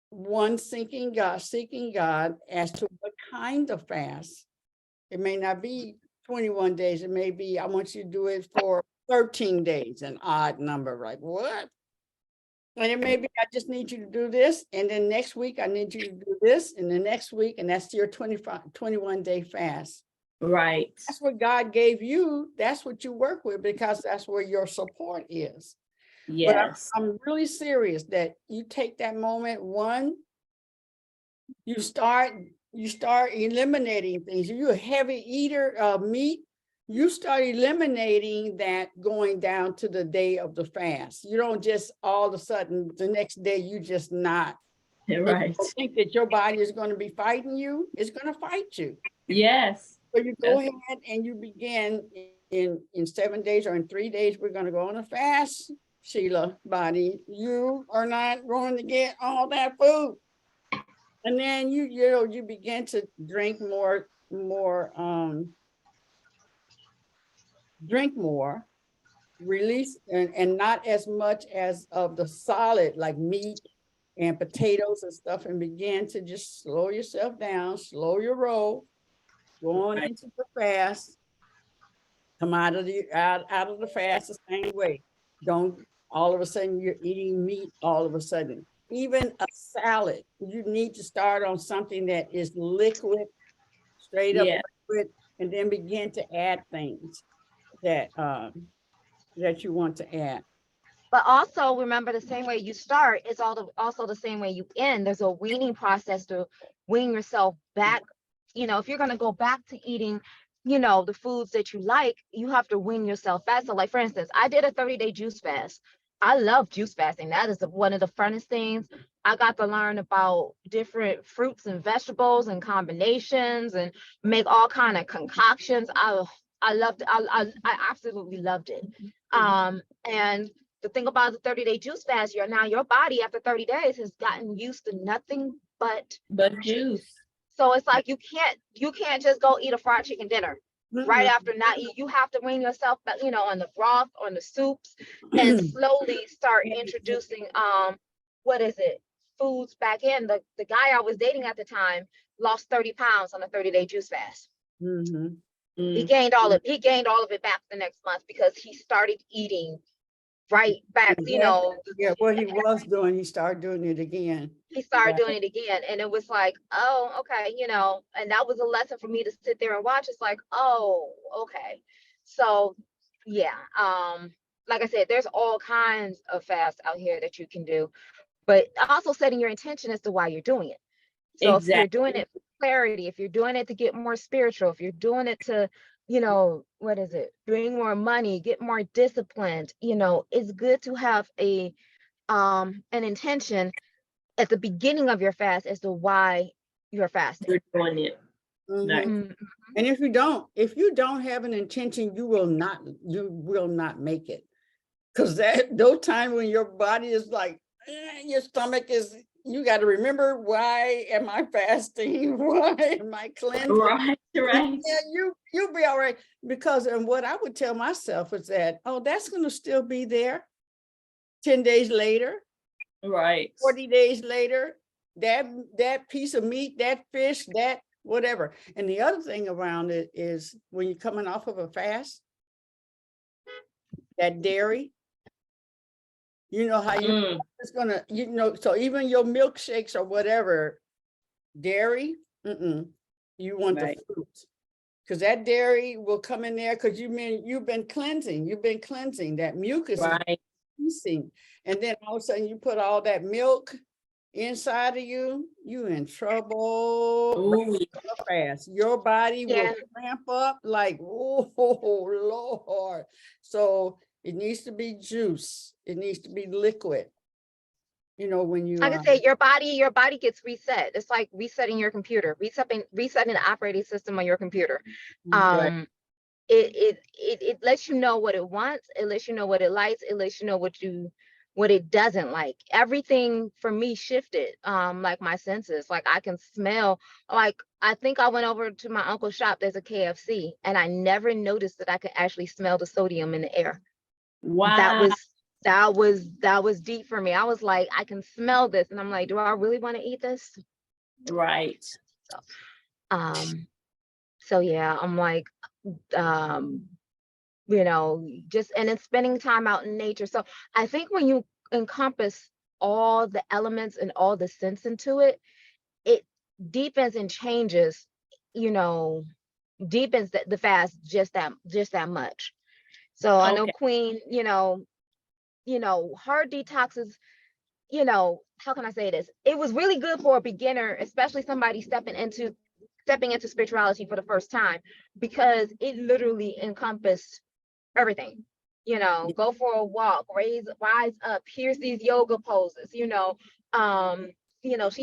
one seeking God as to what kind of fast. It may not be 21 days. It may be, I want you to do it for 13 days, an odd number, like what? And it may be, I just need you to do this. And then next week, I need you to do this. And the next week, and that's your 21-day fast. Right. That's what God gave you. That's what you work with, because that's where your support is. Yes. But I'm really serious that you take that moment. One, you start eliminating things. If you're a heavy eater of meat, you start eliminating that going down to the day of the fast. You don't just all of a sudden the next day you just not. Right. You think that your body is going to be fighting you. It's going to fight you. Yes. So you go ahead and you begin in 7 days or in 3 days, we're going to go on a fast, Sheila, body. You are not going to get all that food. And then you begin to drink more, release and not as much as of the solid like meat and potatoes and stuff, and begin to just slow yourself down, slow your roll, going into the fast, come out of the fast the same way. Don't all of a sudden you're eating meat all of a sudden. Even a salad, you need to start on something that is liquid, straight up liquid, and then begin to add things that you want to add. But also remember, the same way you start is also the same way you end. There's a weaning process to wean yourself back. If you're going to go back to eating, the foods that you like, you have to wean yourself back. So like, for instance, I did a 30-day juice fast. I love juice fasting. That is one of the funnest things. I got to learn about different fruits and vegetables and combinations and make all kind of concoctions. I loved it. I absolutely loved it. And the thing about the 30-day juice fast, your body after 30 days has gotten used to nothing but juice. So it's like you can't just go eat a fried chicken dinner right after not eat. You have to wean yourself back, on the broth, on the soups, and slowly start introducing foods back in. The guy I was dating at the time lost 30 pounds on a 30-day juice fast. He gained all of it back the next month because he started eating right back, what he was doing, he started doing it again. And it was like, oh, okay, and that was a lesson for me to sit there and watch. It's like, oh, okay. So yeah, like I said, there's all kinds of fasts out here that you can do, but also setting your intention as to why you're doing it. So if you're doing it for clarity, if you're doing it to get more spiritual, if you're doing it to bring more money, get more disciplined, it's good to have an intention at the beginning of your fast as to why you're fasting. You're doing it. And if you don't have an intention, you will not make it. Because those times when your body is like, your stomach is, you got to remember, why am I fasting? Why am I cleansing? Right. Yeah, you'll be all right. Because, and what I would tell myself is that, that's going to still be there 10 days later. Right. 40 days later, that piece of meat, that fish, that whatever. And the other thing around it is when you're coming off of a fast, that dairy, how it's gonna, so even your milkshakes or whatever, dairy, You want Right. the fruit. Because that dairy will come in there because you've been cleansing. That mucus is Right. releasing. And then all of a sudden you put all that milk inside of you in trouble. Ooh, Fast. Your body will Yeah. cramp up like, oh Lord. So it needs to be juice. It needs to be liquid. You know, when you Like I say, your body gets reset. It's like resetting your computer, resetting the operating system on your computer. Right. It lets you know what it wants, it lets you know what it likes, it lets you know what it doesn't like. Everything for me shifted, like my senses. Like I can smell, like I think I went over to my uncle's shop, there's a KFC, and I never noticed that I could actually smell the sodium in the air. Wow. That was deep for me. I was like, I can smell this, and I'm like, do I really want to eat this? Right. So yeah, I'm like, you know, just, and then spending time out in nature. So I think when you encompass all the elements and all the sense into it, it deepens and changes, you know, deepens the fast just that much. So I know Okay. Queen, her detoxes, how can I say this? It was really good for a beginner, especially somebody stepping into spirituality for the first time, because it literally encompassed everything. Go for a walk, rise up, here's these yoga poses, she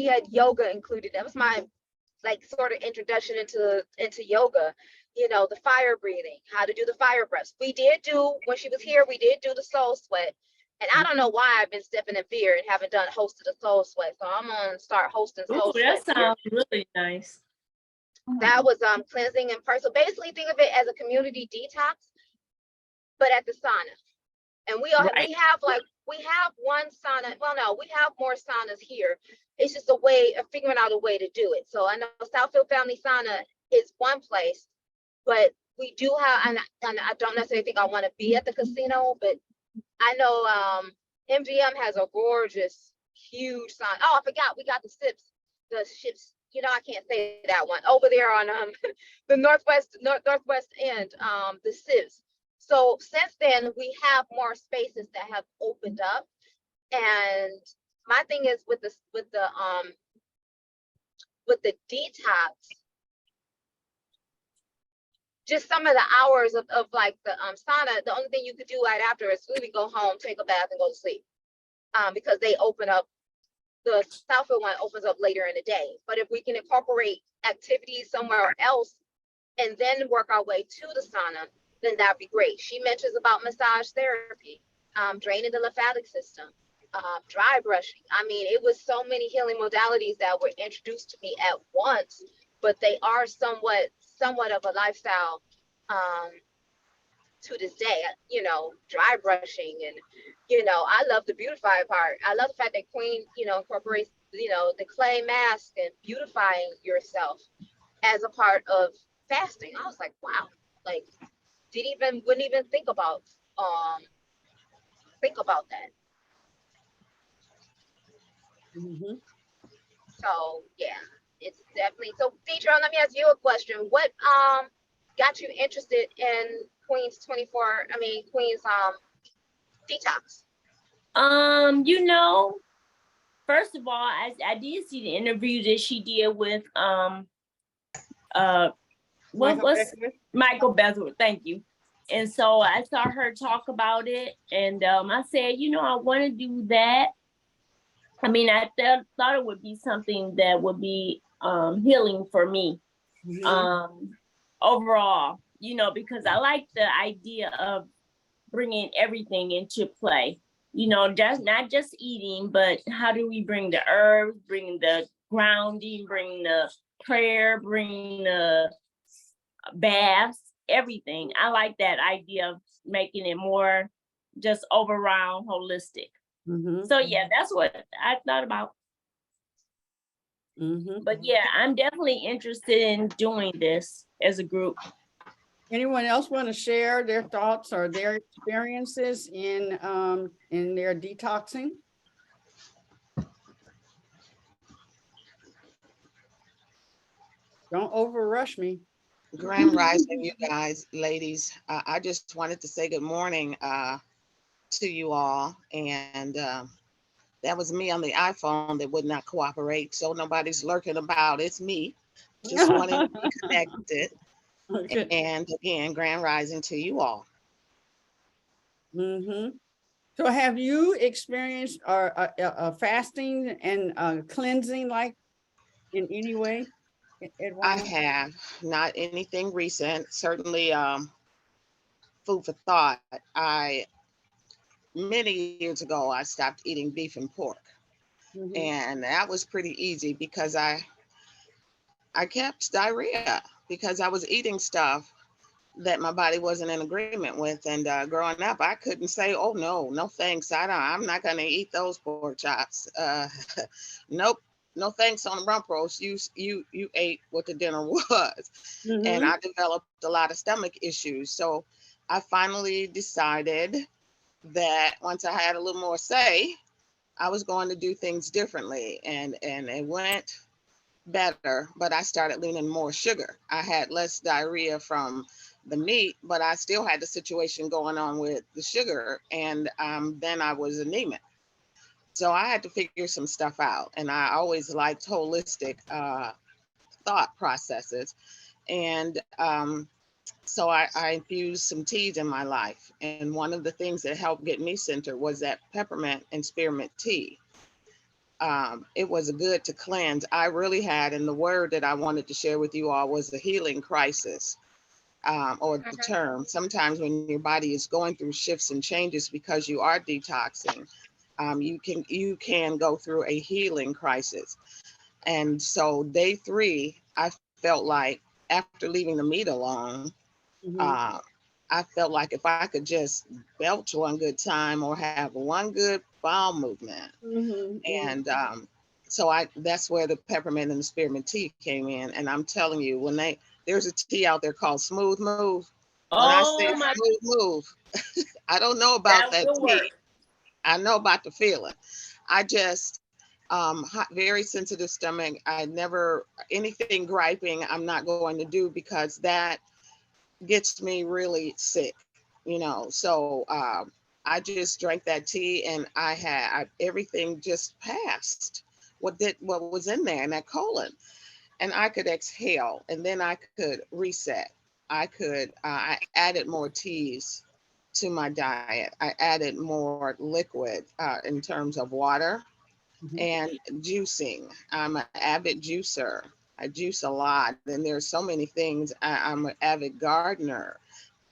had yoga included. That was my like sort of introduction into yoga, the fire breathing, how to do the fire breaths. We did do, when she was here, we did do the soul sweat. And I don't know why I've been stepping in fear and haven't hosted a soul sweat. So I'm gonna start hosting Ooh, soul that sweat. sounds really nice. That was cleansing in person. So basically think of it as a community detox, but at the sauna. And we have one sauna. Well, no, we have more saunas here. It's just a way of figuring out a way to do it. So I know Southfield Family Sauna is one place, but we do have, and I don't necessarily think I want to be at the casino, but I know MGM has a gorgeous, huge sauna. Oh, I forgot, we got the ships. I can't say that one over there on the northwest end, the SIPs. So since then, we have more spaces that have opened up. And my thing is with the detox, just some of the hours of like the sauna, the only thing you could do right after is really go home, take a bath, and go to sleep. Because they open up, the Southfield one opens up later in the day. But if we can incorporate activities somewhere else and then work our way to the sauna, then that'd be great. She mentions about massage therapy, draining the lymphatic system, dry brushing. I mean, it was so many healing modalities that were introduced to me at once, but they are somewhat of a lifestyle to this day. Dry brushing, and I love the beautifying part. I love the fact that Queen, incorporates, the clay mask and beautifying yourself as a part of fasting. I was like, wow, like wouldn't even think about that. Mm-hmm. So yeah, it's definitely. So Deitra, let me ask you a question. What got you interested in Queen's detox? First of all, I did see the interview that she did with Michael Beswick, thank you. And so I saw her talk about it, and I said, I want to do that. I mean, I thought it would be something that would be healing for me, overall, because I like the idea of bringing everything into play, just not just eating, but how do we bring the herbs, bring the grounding, bring the prayer, bring the baths, everything. I like that idea of making it more just overall holistic. So yeah, that's what I thought about. But yeah, I'm definitely interested in doing this as a group. Anyone else want to share their thoughts or their experiences in their detoxing? Don't overrush me. Grand Rising, you guys, ladies. I just wanted to say good morning to you all. And that was me on the iPhone that would not cooperate. So nobody's lurking about. It's me. Just wanting to be connected. Okay. And again, Grand Rising to you all. So have you experienced fasting and cleansing like in any way? I have not anything recent. Certainly food for thought. Many years ago, I stopped eating beef and pork. And that was pretty easy because I kept diarrhea because I was eating stuff that my body wasn't in agreement with. And growing up, I couldn't say, "Oh no thanks. I'm not going to eat those pork chops." Nope, no thanks on the rump roast. You ate what the dinner was, and I developed a lot of stomach issues. So I finally decided that once I had a little more say, I was going to do things differently, and it went better, but I started leaning more sugar. I had less diarrhea from the meat, but I still had the situation going on with the sugar, and then I was anemic. So I had to figure some stuff out, and I always liked holistic thought processes, and so I infused some teas in my life, and one of the things that helped get me centered was that peppermint and spearmint tea. It was good to cleanse. I really had, and the word that I wanted to share with you all was the healing crisis, or the term. Sometimes when your body is going through shifts and changes because you are detoxing, you can go through a healing crisis. And so day 3, I felt like after leaving the meat alone, I felt like if I could just belch one good time or have one good bowel movement. And so that's where the peppermint and the spearmint tea came in. And I'm telling you, there's a tea out there called Smooth Move. When I say Smooth Move, I don't know about that tea. I know about the feeling. I just very sensitive stomach. I never anything griping I'm not going to do because that gets me really sick, So I just drank that tea, and everything just passed. What was in there in that colon, and I could exhale, and then I could reset. I added more teas to my diet. I added more liquid in terms of water and juicing. I'm an avid juicer. I juice a lot, and there's so many things. I'm an avid gardener.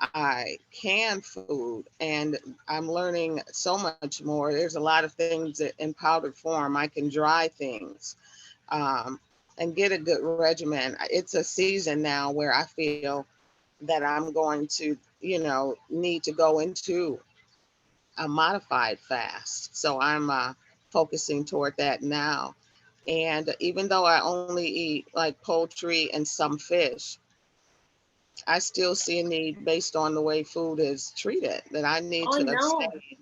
I can food, and I'm learning so much more. There's a lot of things that in powdered form. I can dry things and get a good regimen. It's a season now where I feel that I'm going to, need to go into a modified fast. So I'm focusing toward that now. And even though I only eat like poultry and some fish, I still see a need based on the way food is treated, that I need to abstain,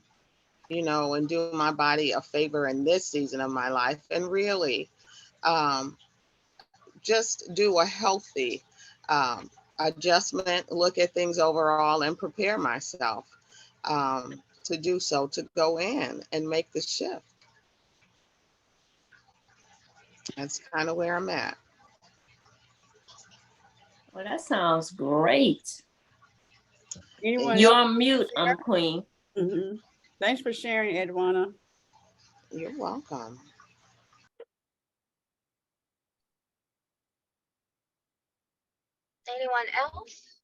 and do my body a favor in this season of my life, and really just do a healthy adjustment, look at things overall, and prepare myself to do so, to go in and make the shift. That's kind of where I'm at. Well, that sounds great. Anyone You're else? on mute, Queen. Thanks for sharing, Edwana. You're welcome. Anyone else?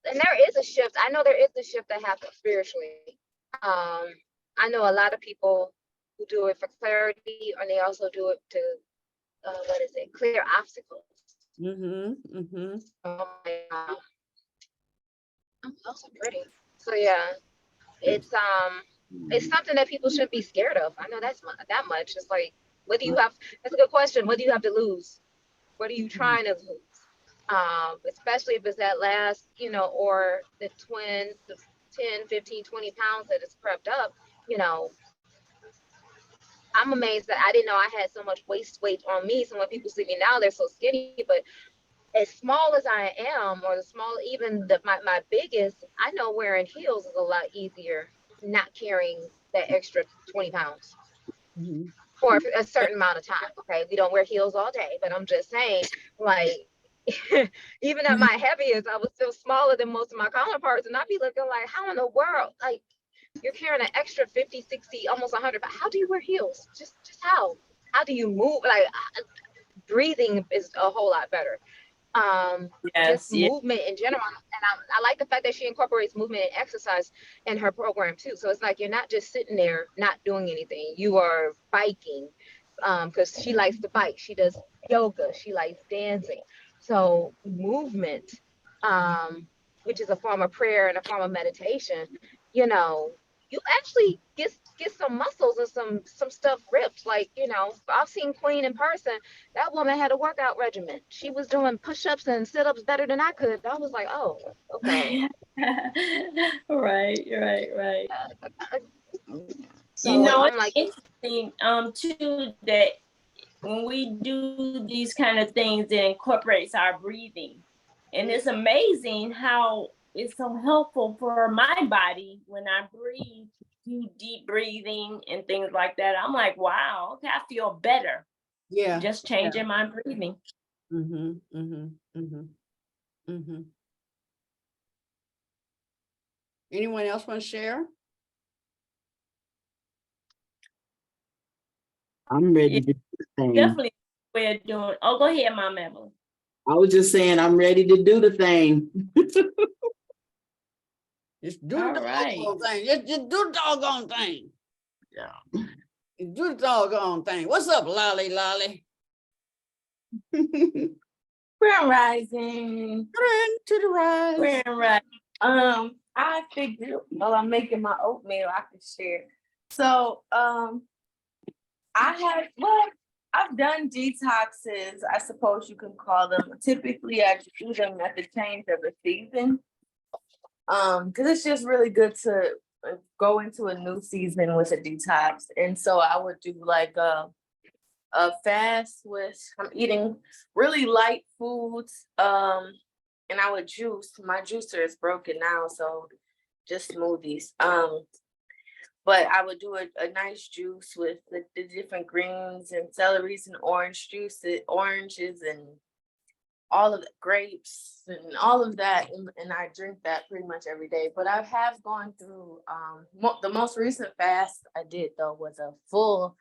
And there is a shift. I know there is a shift that happens spiritually. I know a lot of people who do it for clarity, and they also do it to clear obstacles. Oh my God. Oh, those are pretty. So yeah, it's something that people shouldn't be scared of. I know that much. It's like, what do you have? That's a good question. What do you have to lose? What are you trying to lose? Especially if it's that last, or the 10, 15, 20 pounds that is crept up, I'm amazed that I didn't know I had so much waist weight on me. So when people see me now, they're so skinny, but as small as I am, or the small, even my biggest, I know wearing heels is a lot easier, not carrying that extra 20 pounds Mhm. for a certain amount of time. Okay. We don't wear heels all day, but I'm just saying, like, even at my heaviest, I was still smaller than most of my counterparts. And I'd be looking like, how in the world? Like, you're carrying an extra 50, 60, almost 100. But how do you wear heels? Just how? How do you move? Like, breathing is a whole lot better. Just Yes, yeah. movement in general. And I like the fact that she incorporates movement and exercise in her program too. So it's like you're not just sitting there not doing anything. You are biking, because she likes to bike. She does yoga. She likes dancing. So movement, which is a form of prayer and a form of meditation, you know, you actually get some muscles and some stuff ripped. Like, I've seen Queen in person. That woman had a workout regimen. She was doing push-ups and sit-ups better than I could. I was like, oh, okay. Right. So I'm It's like, interesting too that when we do these kind of things, it incorporates our breathing. And it's amazing how it's so helpful for my body when I breathe, do deep breathing and things like that. I'm like, wow, okay, I feel better. Yeah. Just changing my breathing. Anyone else want to share? I'm ready to do the thing. Definitely way of doing. Oh, go ahead, Mom Evelyn. I was just saying I'm ready to do the thing. Just do the doggone thing. Just do the doggone thing. Yeah. Do the doggone thing. What's up, Lolly? Grand Rising. To the rise. Grand Rising. I figured while I'm making my oatmeal, I could share. So, I've done detoxes, I suppose you can call them. Typically, I do them at the change of the season. Because it's just really good to go into a new season with a detox. And so I would do like a fast with, I'm eating really light foods. And I would juice. My juicer is broken now, so just smoothies. But I would do a nice juice with the different greens and celeries and orange juices, oranges and all of the grapes and all of that. And I drink that pretty much every day. But I have gone through, the most recent fast I did though was a full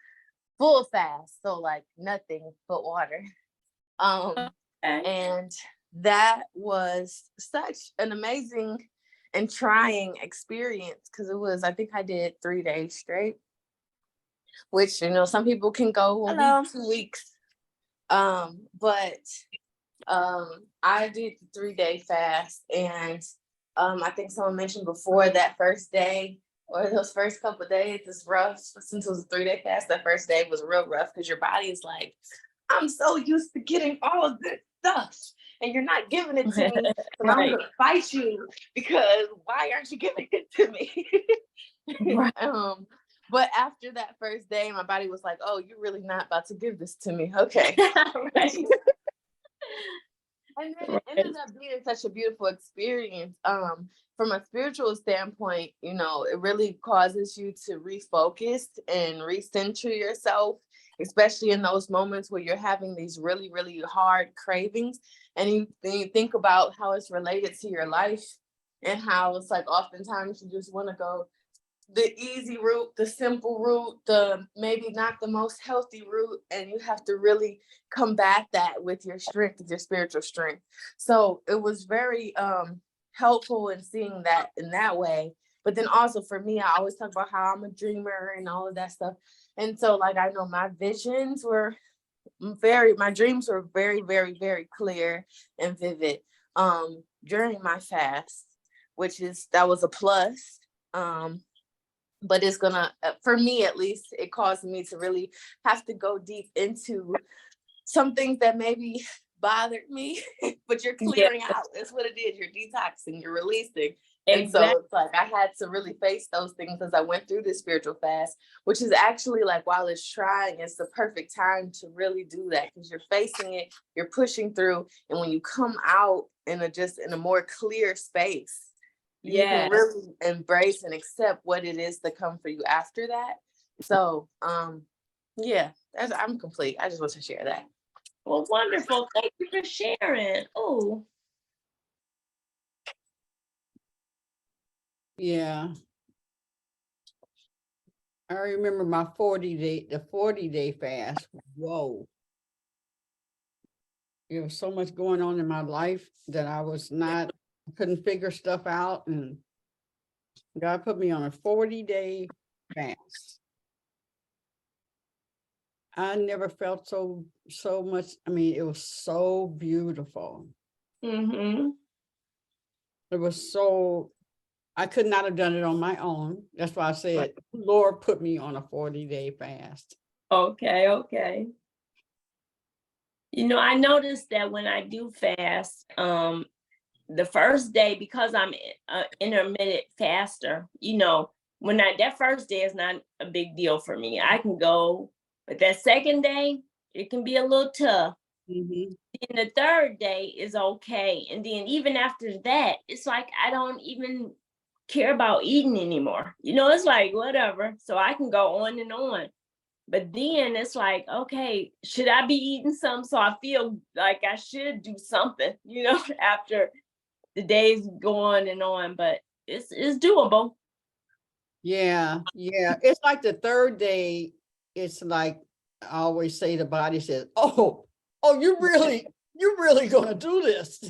fast. So like nothing but water. And that was such an amazing and trying experience because it was, I think I did 3 days straight, which, some people can go a week, 2 weeks. But I did the 3-day fast, and I think someone mentioned before that first day or those first couple of days is rough. Since it was a 3-day fast, that first day was real rough because your body is like, I'm so used to getting all of this stuff and you're not giving it to me. So I'm gonna fight you because why aren't you giving it to me? But after that first day, my body was like, oh, you're really not about to give this to me. Okay. And then it ended up being such a beautiful experience. From a spiritual standpoint, it really causes you to refocus and recenter yourself, especially in those moments where you're having these really, really hard cravings. And you think about how it's related to your life and how it's like oftentimes you just want to go the easy route, the simple route, the maybe not the most healthy route, and you have to really combat that with your strength, with your spiritual strength. So it was very helpful in seeing that in that way. But then also for me, I always talk about how I'm a dreamer and all of that stuff. And so like I know my dreams were very, very, very clear and vivid during my fast, that was a plus. But it's gonna, for me at least, it caused me to really have to go deep into some things that maybe bothered me, but you're clearing out. That's what it is. You're detoxing, you're releasing. And so it's like I had to really face those things as I went through this spiritual fast, which is actually like, while it's trying, it's the perfect time to really do that, because you're facing it, you're pushing through, and when you come out in a more clear space, you can really embrace and accept what it is to come for you after that. So yeah, I'm complete. I just want to share that. Well, wonderful. Thank you for sharing. Oh. Yeah. I remember my 40-day fast. Whoa. There was so much going on in my life that I couldn't figure stuff out. And God put me on a 40-day fast. I never felt so much. I mean, it was so beautiful. Mm-hmm. It was so, I could not have done it on my own. That's why I said, Lord put me on a 40-day fast. Okay. You know, I noticed that when I do fast, the first day, because I'm an intermittent faster, you know, that first day is not a big deal for me. I can go, but that second day, it can be a little tough. Mm-hmm. And the third day is okay. And then even after that, it's like I don't even care about eating anymore. You know, it's like whatever. So I can go on and on. But then it's like, okay, should I be eating something? So I feel like I should do something, you know, after the days go on and on, but it's doable. Yeah. It's like the third day, it's like I always say, the body says, oh, you really gonna do this.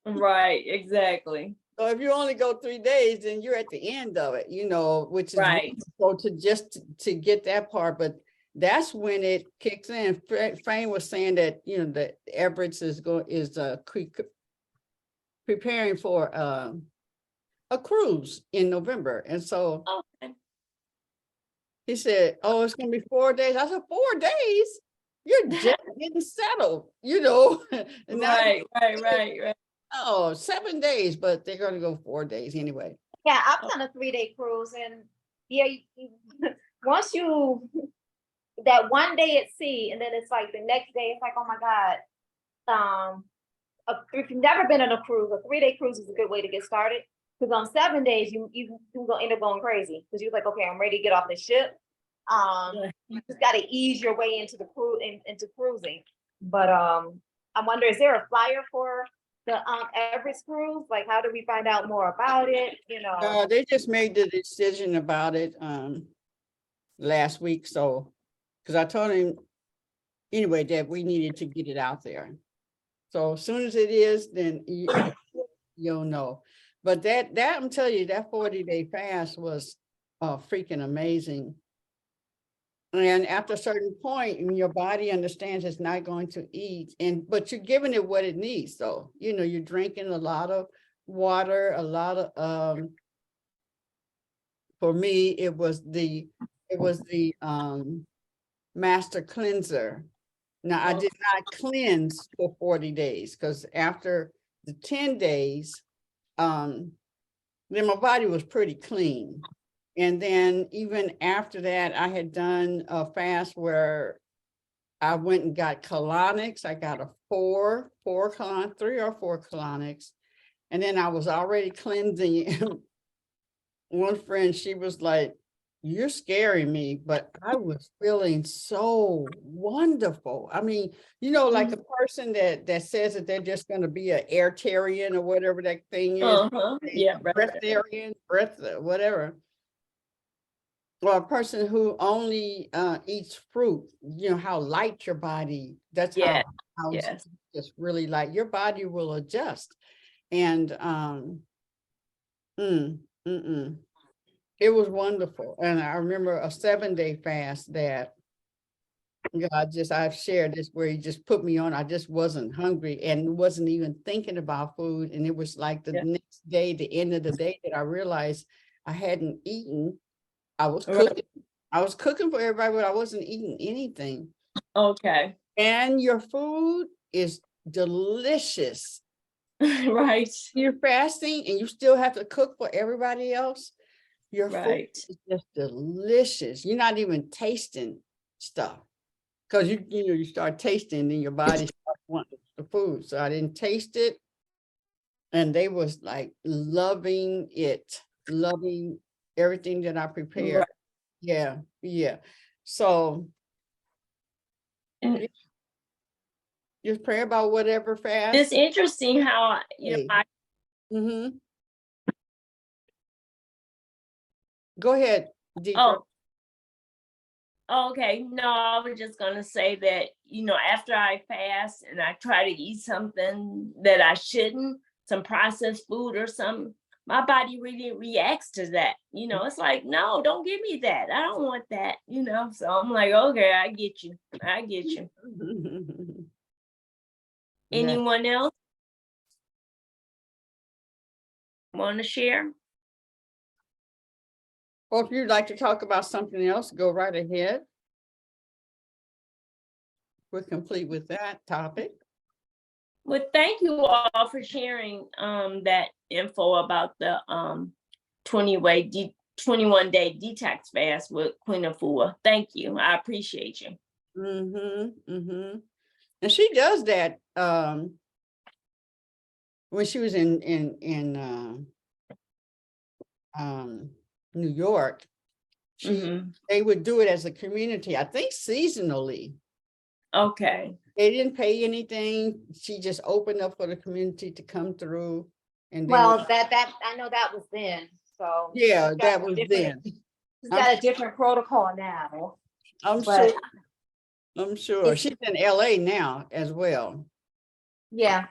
Right, exactly. So if you only go 3 days, then you're at the end of it, you know, which is right. So to get that part, but that's when it kicks in. Frame was saying that, you know, that Everett is preparing for a cruise in November, and so he said, "Oh, it's gonna be 4 days." I said, 4 days? You're just getting settled, you know. And right. Oh, 7 days, but they're gonna go 4 days anyway. Yeah, I've done a 3-day cruise, and yeah, once you that one day at sea, and then it's like the next day, it's like, oh my God. If you've never been on a cruise, a 3-day cruise is a good way to get started. Because on 7 days, you're gonna end up going crazy. Because you're like, okay, I'm ready to get off the ship. You just got to ease your way into the into cruising. But I wonder, is there a flyer for the Everest cruise? Like, how do we find out more about it? You know, they just made the decision about it last week. So, because I told him anyway that we needed to get it out there. So as soon as it is, then you'll know. But that I'm telling you, that 40-day fast was freaking amazing. And after a certain point, your body understands it's not going to eat, but you're giving it what it needs. So, you know, you're drinking a lot of water, a lot of for me, it was the master cleanser. Now, I did not cleanse for 40 days because after the 10 days, then my body was pretty clean. And then even after that, I had done a fast where I went and got colonics. I got a 3 or 4 colonics. And then I was already cleansing. One friend, she was like, "You're scaring me," but I was feeling so wonderful. I mean, you know, like a person that says that they're just going to be an airtarian or whatever that thing is. Yeah, breatharian, whatever. Or a person who only eats fruit. You know how light your body. That's how it's just really light. Your body will adjust, and it was wonderful. And I remember a 7-day fast that I've shared this, where he just put me on. I just wasn't hungry and wasn't even thinking about food. And it was like the next day, the end of the day, that I realized I hadn't eaten. I was cooking. I was cooking for everybody, but I wasn't eating anything. Okay. And your food is delicious Right. You're fasting and you still have to cook for everybody else. Your food Right. is just delicious. You're not even tasting stuff. Because you start tasting and your body starts wanting the food. So I didn't taste it. And they was like loving it, loving everything that I prepared. Right. Yeah, yeah. So And just pray about whatever fast. it's interesting how, Mm-hmm. Go ahead, Deitra. Okay. No, I was just gonna say that, after I fast and I try to eat something that I shouldn't, some processed food or something, my body really reacts to that. It's like, no, don't give me that. I don't want that, So I'm like, okay, I get you. I get you. Yeah. Anyone else want to share? Or if you'd like to talk about something else, go right ahead. We're complete with that topic. Well, thank you all for sharing that info about the 21-day detox fast with Queen Afua. Thank you. I appreciate you. And she does that when she was in New York. They would do it as a community, I think seasonally. Okay. They didn't pay anything. She just opened up for the community to come through. And well, that I know that was then. So yeah, that was then. She's got a different protocol now. I'm sure. She's in LA now as well. Yeah.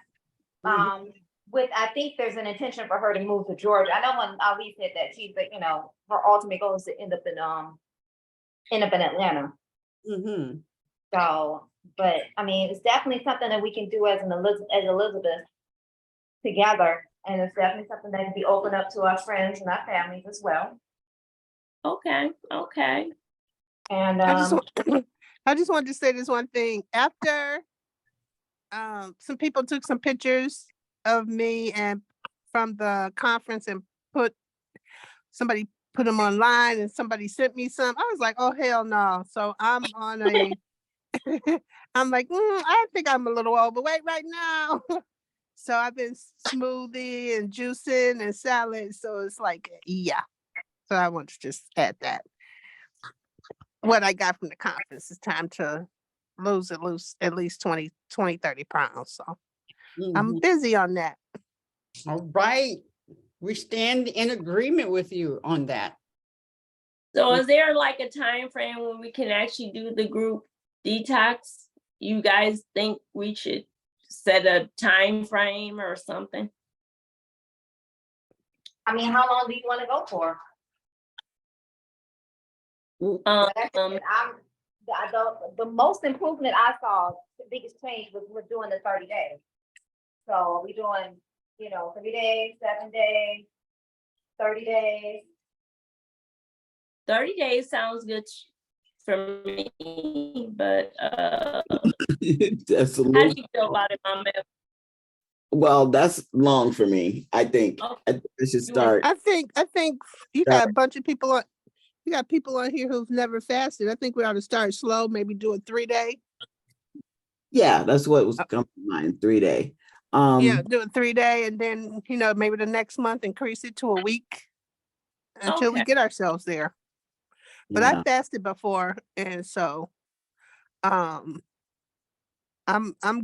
With I think there's an intention for her to move to Georgia. I know when Ali said that she's like, her ultimate goal is to end up in Atlanta. So, but I mean, it's definitely something that we can do as Elizabeth together, and it's definitely something that can be opened up to our friends and our families as well. Okay. And I just wanted to say this one thing. After some people took some pictures of me and from the conference and somebody put them online, and somebody sent me some. I was like, oh hell no. So I'm on a I'm like, I think I'm a little overweight right now. So I've been smoothie and juicing and salad. So it's like, yeah. So I want to just add that. What I got from the conference is time to lose at least 20, 30 pounds. So I'm busy on that. All right. We stand in agreement with you on that. So is there like a time frame when we can actually do the group detox? You guys think we should set a time frame or something? I mean, how long do you want to go for? The most improvement I saw, the biggest change was we're doing the 30 days. So we're doing, 3 days, 7 days, 30 days. 30 days sounds good for me, but that's a how do you feel about it, Mama? Well, that's long for me. I think I should start. I think you got a bunch of people on. You got people on here who've never fasted. I think we ought to start slow. Maybe do a 3-day. Yeah, that's what was coming to mind. 3-day. Yeah, do a 3-day, and then maybe the next month increase it to a week until we get ourselves there. But I fasted before, and so I'm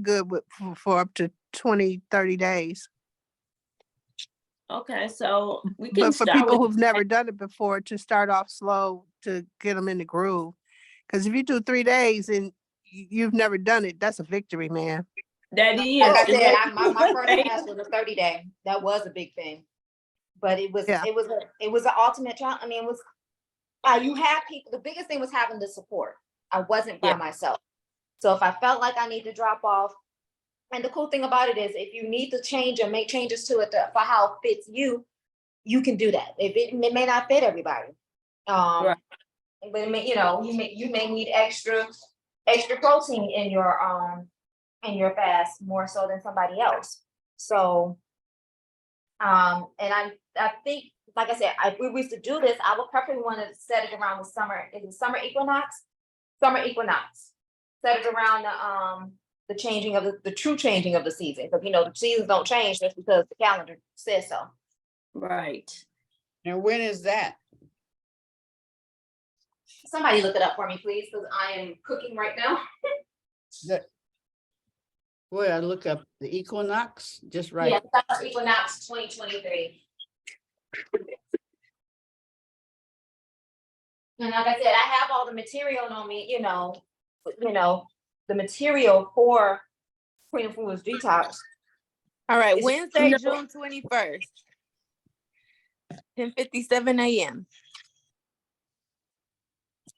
good with for up to 20, 30 days. Okay, so we can But for people who've never done it before, to start off slow to get them in the groove. Because if you do 3 days and you've never done it, that's a victory, man. That is. Like I said, my first fast was a 30-day. That was a big thing. But it was an ultimate challenge. I mean, it was you have people. The biggest thing was having the support. I wasn't by myself. So if I felt like I need to drop off, and the cool thing about it is if you need to change or make changes to it for how it fits you, you can do that. If it may not fit everybody. But it may, you may need extra protein in your fast more so than somebody else. So, and I think, like I said, if we was to do this, I would preferably want to set it around the summer. Is it summer equinox? Summer equinox. Set it around the changing of the true changing of the season, because the seasons don't change just because the calendar says so. Right. And when is that? Somebody look it up for me, please, because I am cooking right now. Well, I look up the equinox, just right. Yeah, summer equinox 2023. And like I said, I have all the material on me, the material for Queen of Foods Detox. All right, It's- Wednesday, June 21st, 10:57 a.m.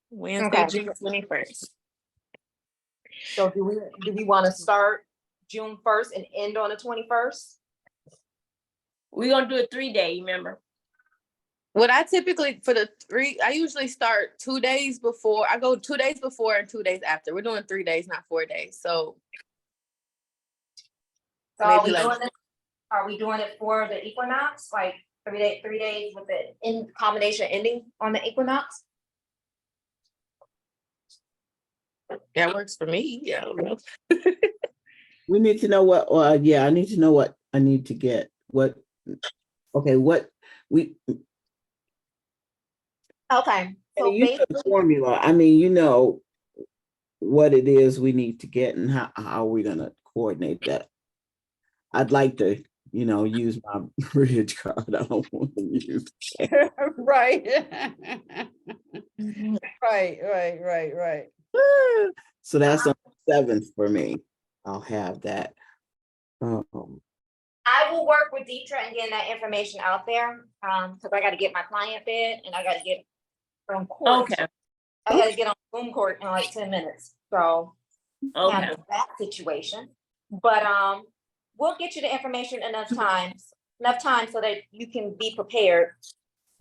Wednesday, Okay. June 21st. So do we want to start June 1st and end on the 21st? We're gonna do a 3-day, remember? What I typically I usually start 2 days before. I go 2 days before and 2 days after. We're doing 3 days, not 4 days. So Are we doing it for the equinox? Like 3 days with the combination ending on the equinox? that works for me. Yeah, I don't know. We need to know what, I need to know what I need to get. Okay, Okay. So use the basically, formula. I mean, what it is we need to get and how are we gonna coordinate that? I'd like to, use my bridge card. I don't want to use Right. Right. So that's on the 7th for me. I'll have that. I will work with Deitra and getting that information out there. Because I got to get my client bed and I got to get from court. Okay. I got to get on Zoom court in like 10 minutes. So Okay. handle that situation. But we'll get you the information enough time so that you can be prepared.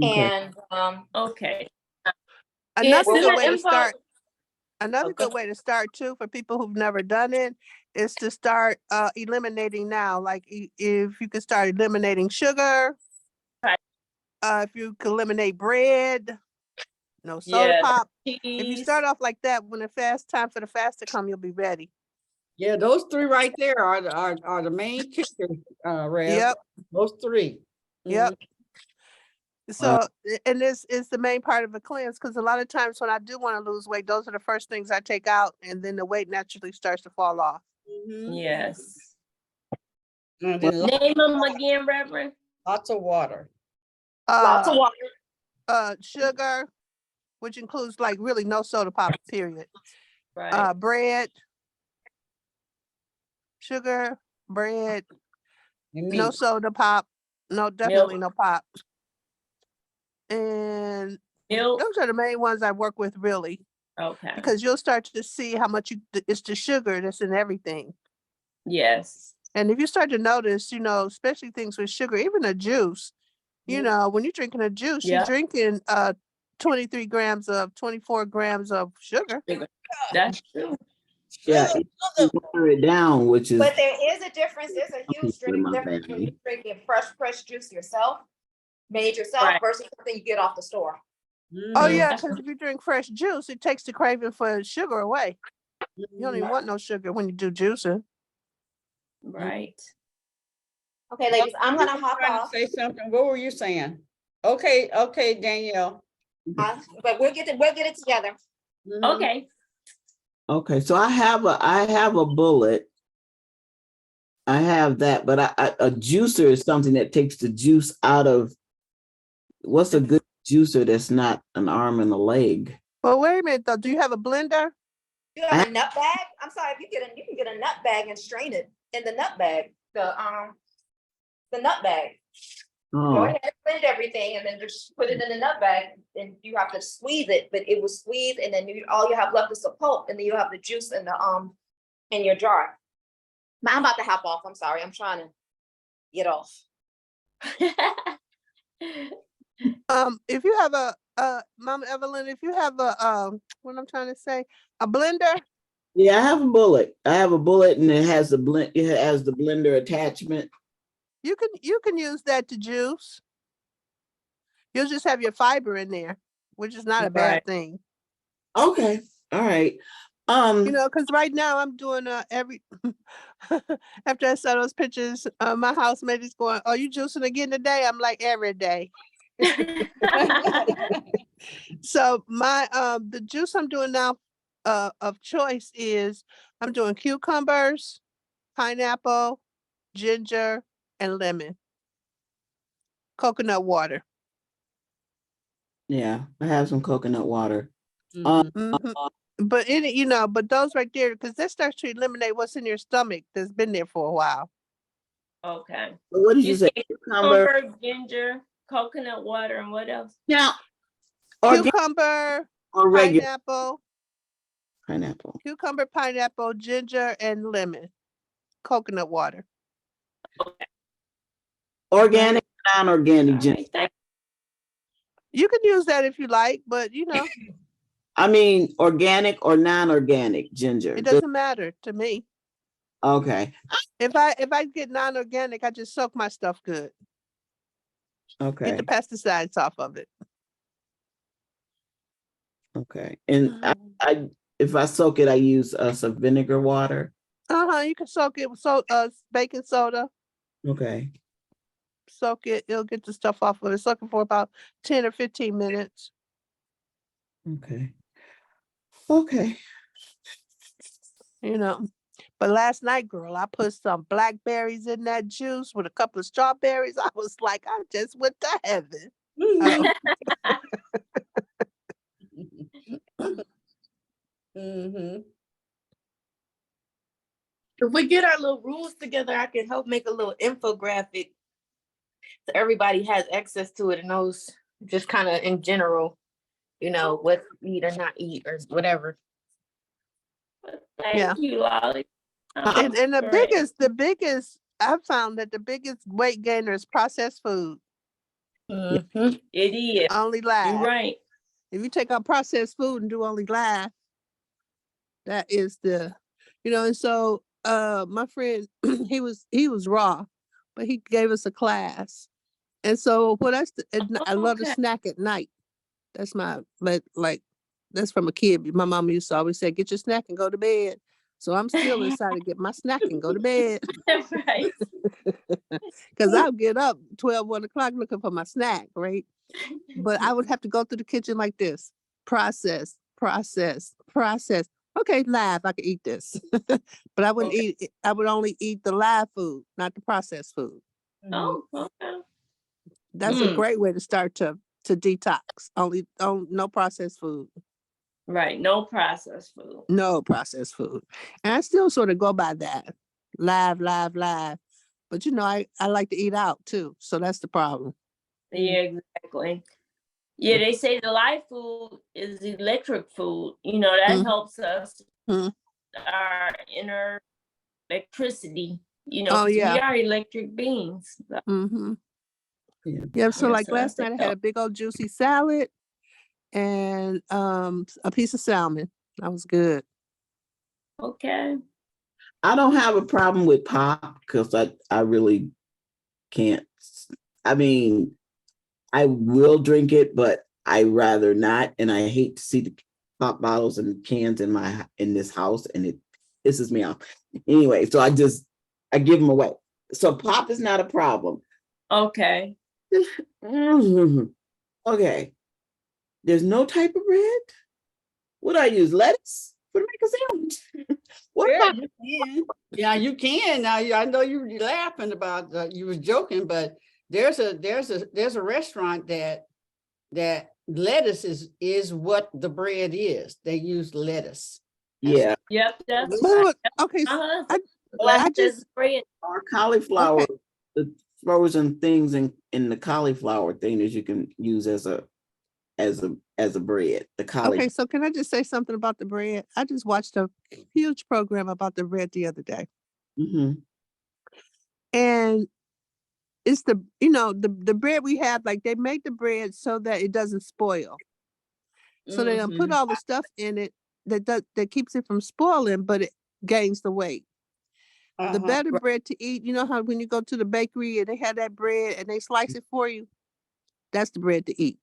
Okay. And Okay. Another send good the way to info. start. Another Okay. good way to start too for people who've never done it is to start eliminating now. Like if you could start eliminating sugar, Right. If you could eliminate bread, no soda Yeah, pop. If you cheese. start off like that, when time for the fast to come, you'll be ready. Yeah, those 3 right there are the main kickers, Rev. Yep. Those 3. Yep. So, and this is the main part of a cleanse, because a lot of times when I do want to lose weight, those are the first things I take out, and then the weight naturally starts to fall off. Yes. And then Name them again, Reverend. lots of water. lots of water. Sugar, which includes like really no soda pop, period. Right. Bread, sugar, bread, no Meat. soda pop, definitely no pop. And Milk. those are the main ones I work with, really, Okay. because you'll start to see how much it's the sugar that's in everything. Yes. And if you start to notice, especially things with sugar, even a juice, when you're drinking a juice, Yeah. you're drinking 24 grams of sugar. That's true. Yeah, water it down, which is. But there is a difference. There's a huge difference when family. you're drinking fresh juice yourself, made yourself, Right. versus something you get off the store. Oh yeah, because if you drink fresh juice, it takes the craving for sugar away. You don't even want no sugar when you do juicing. Right. Okay, ladies, I'm gonna hop Trying to off. say something. What were you saying? Okay, Danielle. But we'll get it together. Okay. Okay, so I have a bullet. I have that, but a juicer is something that takes the juice out of. What's a good juicer that's not an arm and a leg? Well, wait a minute though. Do you have a blender? You have a nut bag? I'm sorry, if you can get a nut bag and strain it in the nut bag. The nut bag. Go ahead and blend everything and then just put it in the nut bag, and you have to squeeze it, but it will squeeze, and then all you have left is the pulp, and then you have the juice in in your jar. But I'm about to hop off. I'm sorry. I'm trying to get off. If you have Mama Evelyn, if you have what I'm trying to say, a blender. Yeah, I have a bullet. And it has the blender attachment. You can use that to juice. You'll just have your fiber in there, which is not a bad thing. Okay. All right. Because right now I'm doing every after I saw those pictures, my housemate is going, "Are you juicing again today?" I'm like, every day. So my the juice I'm doing now of choice is I'm doing cucumbers, pineapple, ginger, and lemon. Coconut water. Yeah, I have some coconut water. But but those right there, because that starts to eliminate what's in your stomach that's been there for a while. Okay. What did you say? Cucumber, ginger, coconut water, and what else? Now, cucumber, or regular pineapple, cucumber, pineapple, ginger, and lemon. Coconut water. Okay. Organic, non-organic ginger. You can use that if you like, but I mean, organic or non-organic ginger. It doesn't matter to me. Okay. If I get non-organic, I just soak my stuff good. Okay. Get the pesticides off of it. Okay. And I if I soak it, I use some vinegar water. You can soak it with baking soda. Okay. Soak it, it'll get the stuff off of it. Soak it for about 10 or 15 minutes. Okay. Okay. But last night, girl, I put some blackberries in that juice with a couple of strawberries. I was like, I just went to heaven. If we get our little rules together, I can help make a little infographic so everybody has access to it and knows just kind of in general, what to eat or not eat or whatever. Thank you, Lolly. And the biggest, I've found that the biggest weight gainer is processed food. It is. Only live. You're right. If you take out processed food and do only live, that is and so my friend, he was raw, but he gave us a class. And so I love to snack at night. That's that's from a kid. My mom used to always say, get your snack and go to bed. So I'm still excited to get my snack and go to bed. Right. Because I'll get up 12, 1 o'clock looking for my snack, right? But I would have to go through the kitchen like this. Process. Okay, live, I can eat this. But I wouldn't eat it. I would only eat the live food, not the processed food. Oh, okay. That's a great way to start to detox. No processed food. Right, no processed food. No processed food. And I still sort of go by that. Live. But I like to eat out too. So that's the problem. Yeah, exactly. Yeah, they say the live food is electric food. That helps us our inner electricity. We are electric beings. So. Yeah, so like last night I had a big old juicy salad and a piece of salmon. That was good. Okay. I don't have a problem with pop because I really can't. I mean, I will drink it, but I rather not. And I hate to see the pop bottles and cans in this house, and it pisses me off. Anyway, so I give them away. So pop is not a problem. Okay. Okay. There's no type of bread. What do I use? Lettuce for to make a sandwich. What about you can. Yeah, you can. Now I know you were laughing about you was joking, but there's a restaurant that lettuce is what the bread is. They use lettuce. Yeah. Yep. That's okay. I just bread or cauliflower. Okay. The frozen things in the cauliflower thing that you can use as a bread. The cauliflower. Okay, so can I just say something about the bread? I just watched a huge program about the bread the other day. And it's the bread we have, like they make the bread so that it doesn't spoil. So they put all the stuff in it that keeps it from spoiling, but it gains the weight. The better bread to eat, you know how when you go to the bakery and they have that bread and they slice it for you? That's the bread to eat.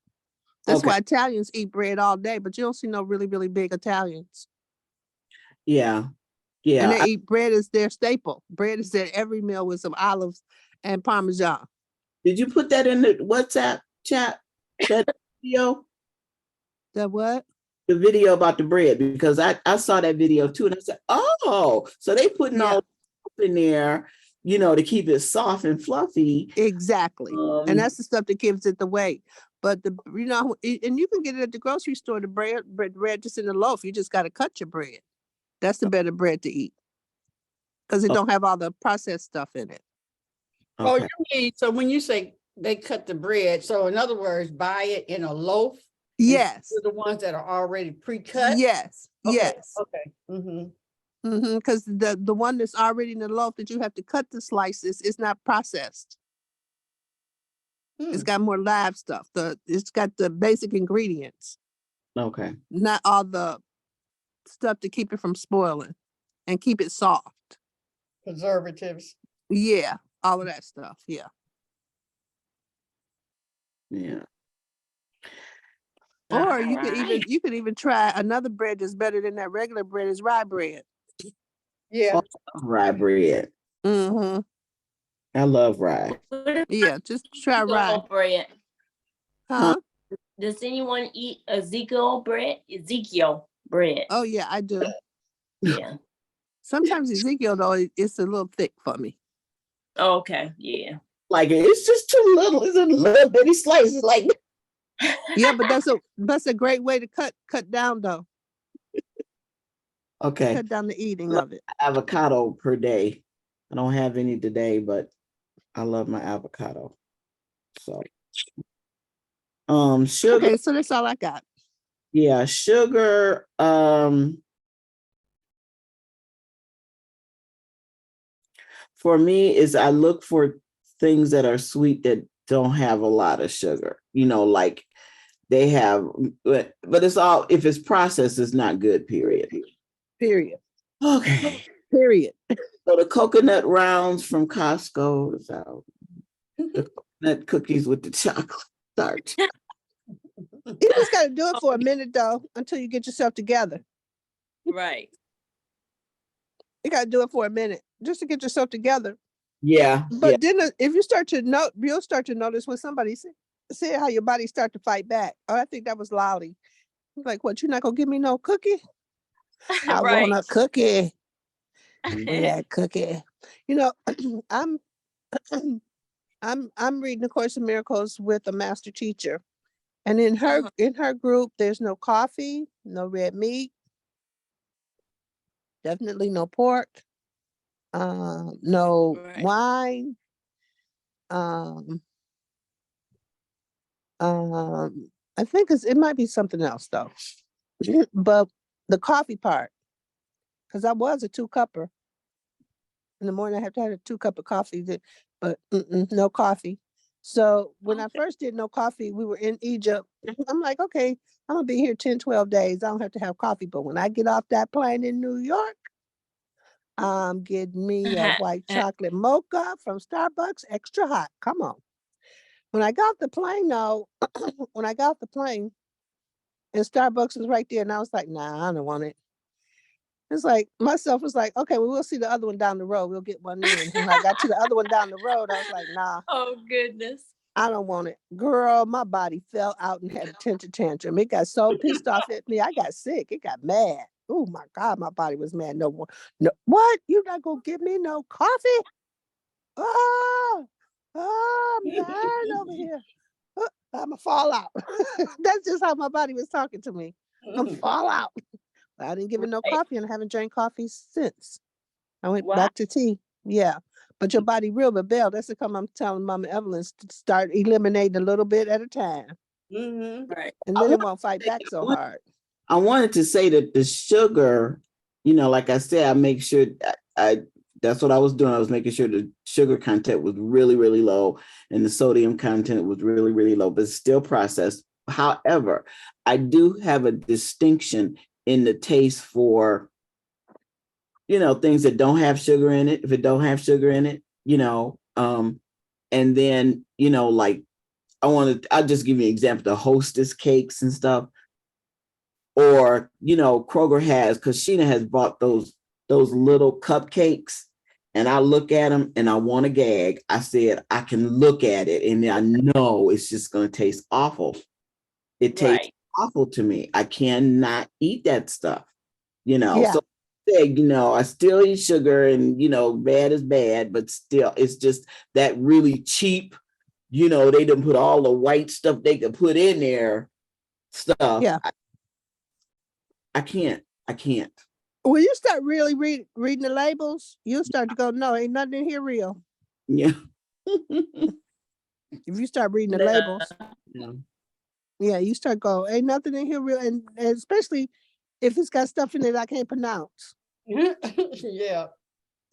That's why Italians eat bread all day, but you don't see no really, really big Italians. Yeah. And they eat bread as their staple. Bread is their every meal with some olives and Parmesan. Did you put that in the WhatsApp chat? That video? The what? The video about the bread, because I saw that video too, and I said, oh, so they putting all in there, to keep it soft and fluffy. Exactly. And that's the stuff that gives it the weight. But and you can get it at the grocery store, the bread just in the loaf. You just got to cut your bread. That's the better bread to eat because it don't have all the processed stuff in it. Oh, you mean, so when you say they cut the bread, so in other words, buy it in a loaf? Yes. The ones that are already pre-cut? Yes. Okay. Yes. Okay. Because the one that's already in the loaf that you have to cut the slices is not processed. It's got more live stuff. It's got the basic ingredients. Okay. Not all the stuff to keep it from spoiling and keep it soft. Preservatives. Yeah, all of that stuff. Yeah. Yeah. Or you could even try another bread that's better than that regular bread is rye bread. Yeah. Rye bread. Mm-hmm. I love rye. Yeah, just try rye bread. Huh? Does anyone eat Ezekiel bread? Ezekiel bread. Oh yeah, I do. Yeah. Sometimes Ezekiel though, it's a little thick for me. Okay. Yeah. Like it's just too little. It's a little bitty slices. Like yeah, but that's a great way to cut down though. Okay. Cut down the eating of it. Avocado per day. I don't have any today, but I love my avocado. So sugar. Okay, so that's all I got. Yeah, sugar. For me is I look for things that are sweet that don't have a lot of sugar. Like they have, but it's all, if it's processed, it's not good, period. Period. Okay. Period. So the coconut rounds from Costco is out. The coconut cookies with the chocolate starch. You just got to do it for a minute though, until you get yourself together. Right. You got to do it for a minute just to get yourself together. Yeah. But then if you start to you'll start to notice when somebody say how your body start to fight back. Oh, I think that was Lolly. Like, what, you're not going to give me no cookie? I want a cookie. Give me that cookie. I'm reading the Course in Miracles with a master teacher. And in her group, there's no coffee, no red meat, definitely no pork, no wine, I think it might be something else though. But the coffee part, because I was a 2-cupper. In the morning, I have to have a 2 cup of coffee, but no coffee. So when I first did no coffee, we were in Egypt. I'm like, okay, I'm gonna be here 10, 12 days. I don't have to have coffee. But when I get off that plane in New York, I'm getting me a white chocolate mocha from Starbucks, extra hot. Come on. When I got off the plane though, and Starbucks was right there, and I was like, nah, I don't want it. It's like, myself was like, okay, well, we'll see the other one down the road. We'll get one in. When I got to the other one down the road, I was like, nah. Oh, goodness. I don't want it. Girl, my body fell out and had a temper tantrum. It got so pissed off at me. I got sick. It got mad. Oh, my God, my body was mad. No, what? You not going to give me no coffee? Oh, I'm dying over here. I'm going to fall out. That's just how my body was talking to me. I'm going to fall out. I didn't give it no coffee, and I haven't drank coffee since. I went back to tea. Yeah. But your body will rebel. That's the come I'm telling Mama Evelyn to start eliminating a little bit at a time. Right. And then it won't fight back so hard. I wanted to say that the sugar, like I said, I make sure that's what I was doing. I was making sure the sugar content was really, really low and the sodium content was really, really low, but still processed. However, I do have a distinction in the taste for things that don't have sugar in it, if it don't have sugar in it, and then, like I'll just give you an example, the Hostess cakes and stuff, or, Kroger has, because Sheena has bought those little cupcakes, and I look at them and I want to gag. I said, I can look at it and I know it's just going to taste awful. It tastes awful to me. I cannot eat that stuff, Yeah. So I still eat sugar, and, bad is bad, but still, it's just that really cheap, they didn't put all the white stuff they could put in there stuff. Yeah. I can't. When you start really reading the labels, you'll start to go, no, ain't nothing in here real. Yeah. If you start reading the labels, yeah, you start going, ain't nothing in here real, and especially if it's got stuff in it I can't pronounce. Yeah.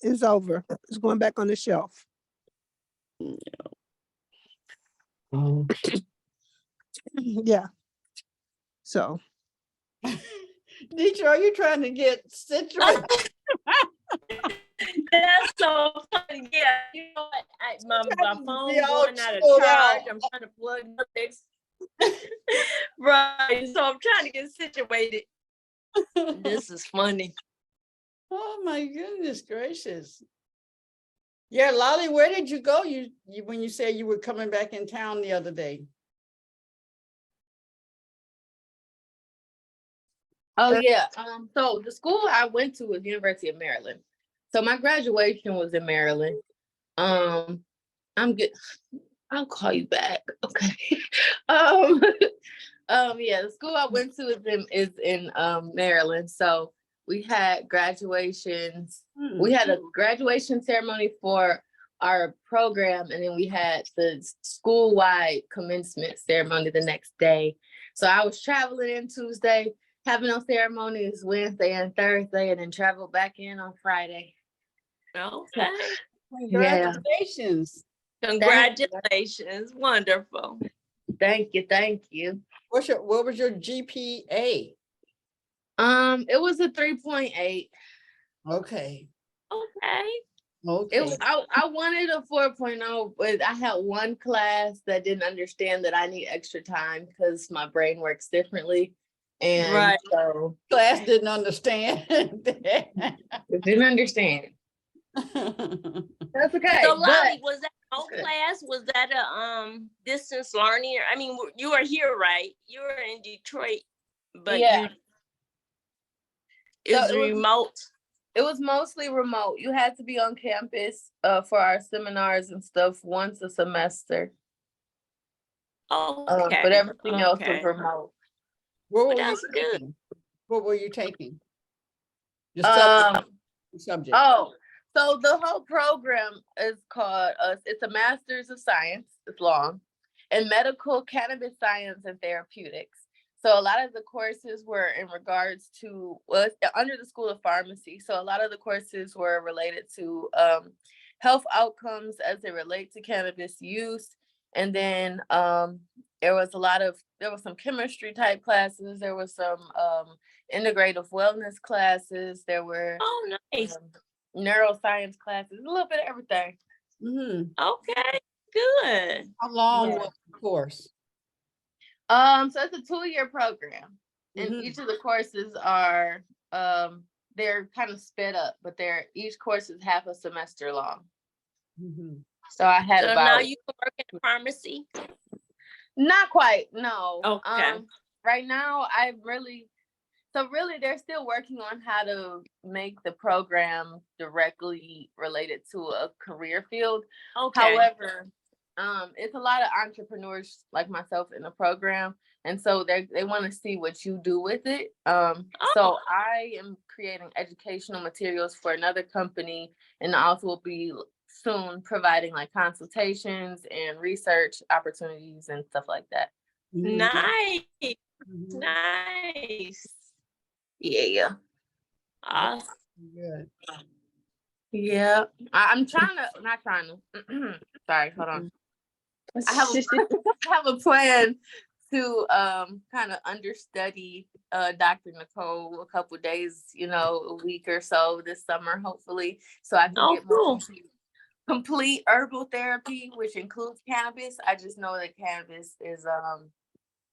It's over. It's going back on the shelf. Yeah. So. Deitra, are you trying to get situated? That's so funny. Yeah, you know what? My phone going out of charge. I'm trying to plug this. Right. So I'm trying to get situated. This is funny. Oh my goodness gracious. Yeah, Lolly, where did you go? You when you said you were coming back in town the other day. Oh yeah. So the school I went to was University of Maryland. So my graduation was in Maryland. I'm good. I'll call you back. Okay. Yeah, the school I went to is in Maryland. So we had graduations. We had a graduation ceremony for our program, and then we had the school-wide commencement ceremony the next day. So I was traveling in Tuesday, having those ceremonies Wednesday and Thursday, and then traveled back in on Friday. Okay. Congratulations. Yeah. Congratulations. Wonderful. Thank you. What was your GPA? It was a 3.8. Okay. I wanted a 4.0, but I had one class that didn't understand that I need extra time because my brain works differently. And so class didn't understand. It didn't understand. That's okay. So Lolly, was that whole class? Was that a distance learning? I mean, you were here, right? You were in Detroit, but it was remote. It was mostly remote. You had to be on campus for our seminars and stuff once a semester. Okay. But everything else was remote. What were you taking? Subject. Oh, so the whole program is called, it's a Master's of Science, it's long, in Medical Cannabis Science and Therapeutics. So a lot of the courses were in regards to, it's under the School of Pharmacy. So a lot of the courses were related to health outcomes as they relate to cannabis use. And then there was some chemistry type classes. There was some integrative wellness classes. There were neuroscience classes, a little bit of everything. Okay, good. How long was the course? So it's a 2-year program, and each of the courses are they're kind of sped up, but each course is half a semester long. So I had now you can work in pharmacy? Not quite, no. Okay. Right now, they're still working on how to make the program directly related to a career field. Okay. However, it's a lot of entrepreneurs like myself in the program, and so they want to see what you do with it. So I am creating educational materials for another company, and I also will be soon providing like consultations and research opportunities and stuff like that. Nice. Nice. Yeah. Awesome. Good. Yeah. I'm not trying to. Sorry, hold on. I have a plan to kind of understudy Dr. Nicole a couple days, a week or so this summer, hopefully, so I can get more complete herbal therapy, which includes cannabis. I just know that cannabis is a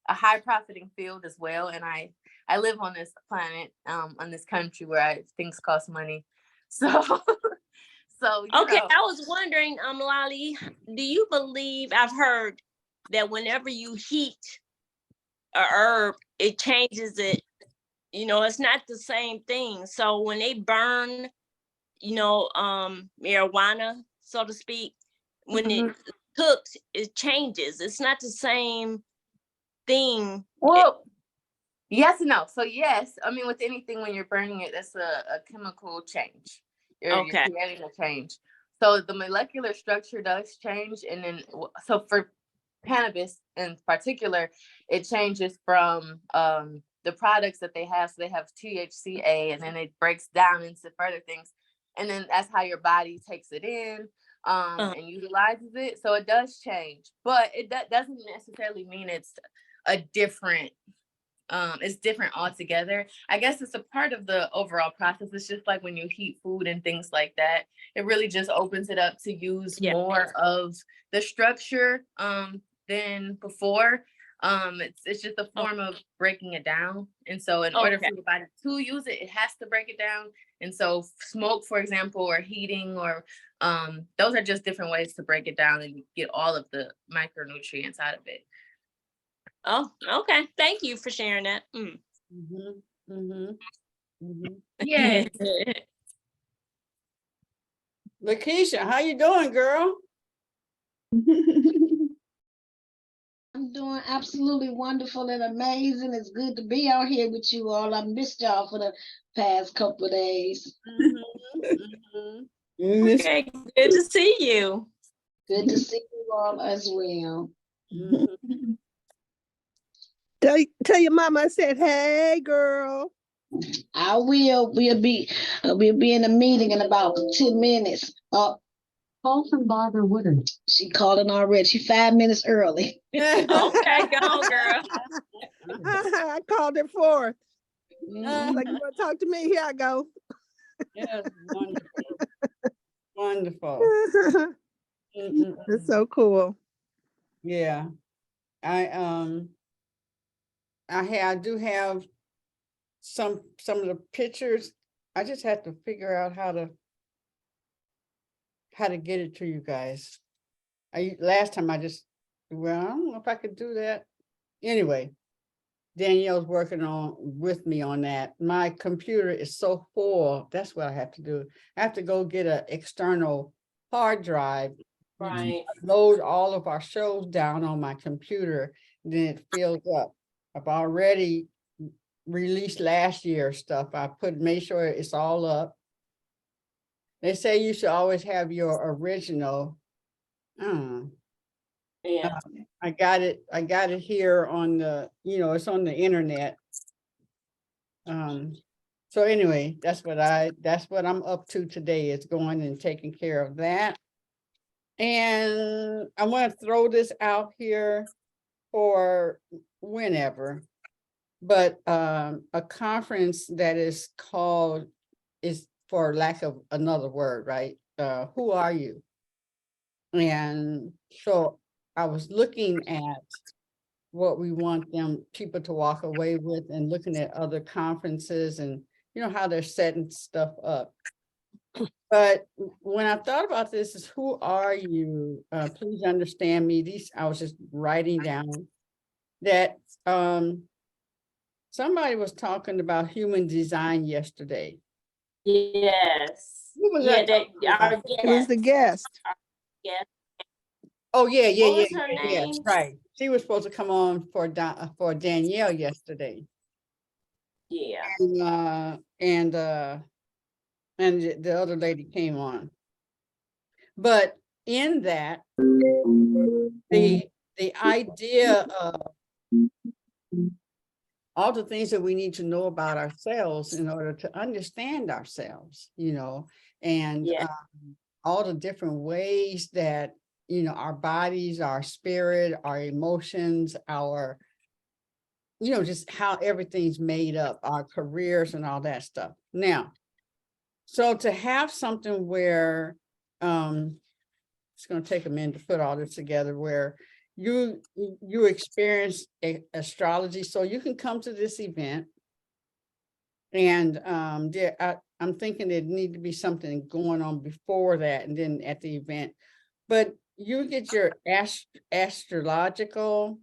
high profiting field as well, and I live on this planet, on this country where things cost money, so okay, I was wondering, Lolly, do you believe, I've heard that whenever you heat a herb, it changes it, it's not the same thing. So when they burn, marijuana, so to speak, when it cooks, it changes. It's not the same thing. Well, yes and no. So yes, I mean, with anything, when you're burning it, that's a chemical change. You're creating a change. So the molecular structure does change. And then, so for cannabis in particular, it changes from the products that they have. So they have THCA, and then it breaks down into further things. And then that's how your body takes it in and utilizes it. So it does change, but that doesn't necessarily mean it's a different, it's different altogether. I guess it's a part of the overall process. It's just like when you heat food and things like that, it really just opens it up to use more of the structure than before. It's just a form of breaking it down. And so in order for the body to use it, it has to break it down. And so smoke, for example, or heating, or those are just different ways to break it down and get all of the micronutrients out of it. Oh, okay. Thank you for sharing that. Yeah. Lakeisha, how you doing, girl? I'm doing absolutely wonderful and amazing. It's good to be out here with you all. I missed y'all for the past couple of days. Okay, good to see you. Good to see you all as well. Tell your mama I said, hey, girl. I will. We'll be in a meeting in about 10 minutes. Call from Barbara Woodard. She calling already. She 5 minutes early. Okay, go on, girl. I called it forth. Like, you want to talk to me? Here I go. Yes, wonderful. It's so cool. Yeah, I do have some of the pictures. I just have to figure out how to get it to you guys. Last time I don't know if I could do that. Anyway, Danielle's working with me on that. My computer is so full. That's what I have to do. I have to go get an external hard drive. Right. Load all of our shows down on my computer, then it fills up. I've already released last year's stuff. I made sure it's all up. They say you should always have your original. Yeah. I got it here on the, it's on the internet. So anyway, that's what I'm up to today, is going and taking care of that. And I want to throw this out here for whenever, but a conference that is for lack of another word, right? Who are you? And so I was looking at what we want people to walk away with, and looking at other conferences and how they're setting stuff up. But when I thought about this, is who are you? Please understand me. I was just writing down that somebody was talking about human design yesterday. Yes. Who was that? It was the guest. Yeah. Oh yeah. What was her name? Yes, right. She was supposed to come on for Danielle yesterday. Yeah. And the other lady came on. But in that, the idea of all the things that we need to know about ourselves in order to understand ourselves, and all the different ways that, our bodies, our spirit, our emotions, our just how everything's made up, our careers and all that stuff. Now, so to have something where it's going to take a minute to put all this together, where you experience astrology, so you can come to this event. And I'm thinking there need to be something going on before that and then at the event. But you get your astrological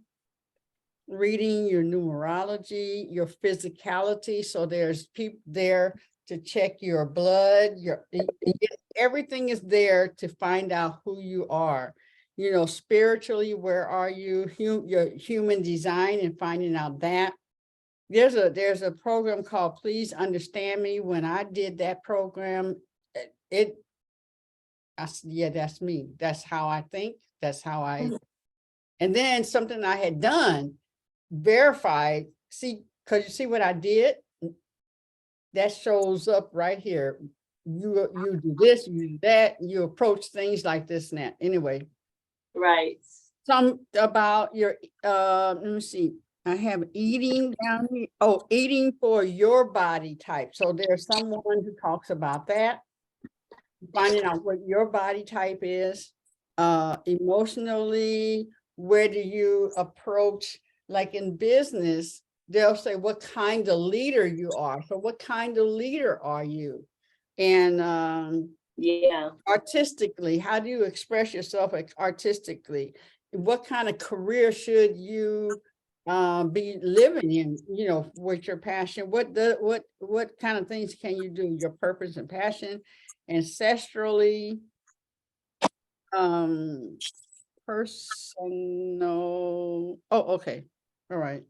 reading, your numerology, your physicality. So there's people there to check your blood, everything is there to find out who you are. Spiritually, where are you? Your human design and finding out that. There's a program called Please Understand Me. When I did that program, I said, yeah, that's me. That's how I think. That's how and then something I had done, verified, because you see what I did? That shows up right here. You do this, you do that, you approach things like this and that. Anyway. Right. Some about your, let me see. I have eating down here. Oh, eating for your body type. So there's someone who talks about that. Finding out what your body type is. Emotionally, where do you approach, like in business, they'll say what kind of leader you are. So what kind of leader are you? And artistically, how do you express yourself artistically? What kind of career should you be living in, with your passion? What kind of things can you do? Your purpose and passion, ancestrally, personal. Oh, okay. All right.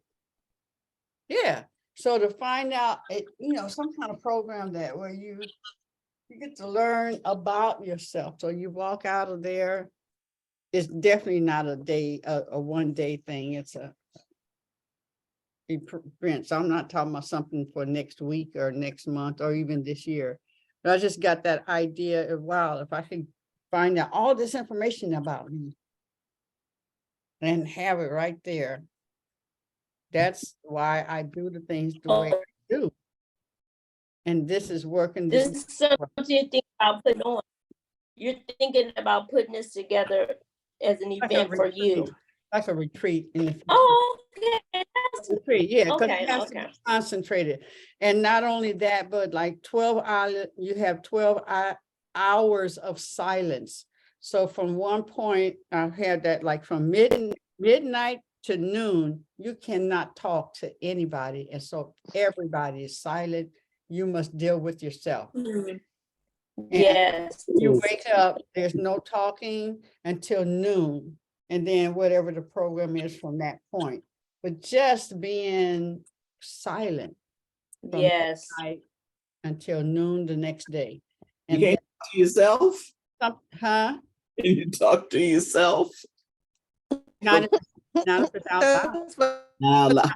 Yeah. So to find out, some kind of program that where you get to learn about yourself. So you walk out of there. It's definitely not a one-day thing. It's a event. So I'm not talking about something for next week or next month or even this year. But I just got that idea of, wow, if I could find out all this information about me and have it right there. That's why I do the things the way I do. And this is working. This is something you think about putting on. You're thinking about putting this together as an event for you. Like a retreat in the future. Oh, okay. Retreat, yeah, because Okay, it has to be concentrated. And not only that, but like 12 hours, you have 12 hours of silence. So from one point, I had that like from midnight to noon, you cannot talk to anybody. And so everybody is silent. You must deal with yourself. Yes. You wake up, there's no talking until noon. And then whatever the program is from that point. But just being silent from midnight until noon the next day. And you can't talk to yourself? Huh? Can you talk to yourself? Not if it's out loud.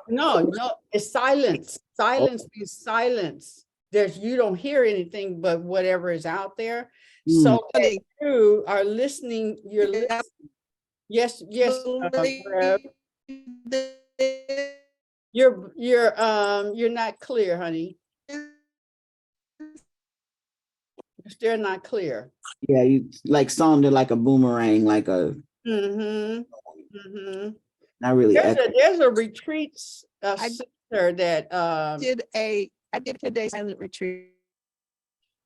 No, it's silence. Silence is silence. You don't hear anything but whatever is out there. So that you are listening, you're listening. Yes. You're not clear, honey. You're still not clear. Yeah, you like sounded like a boomerang, like a. Not really. There's a retreat sister that I did a 10-day silent retreat.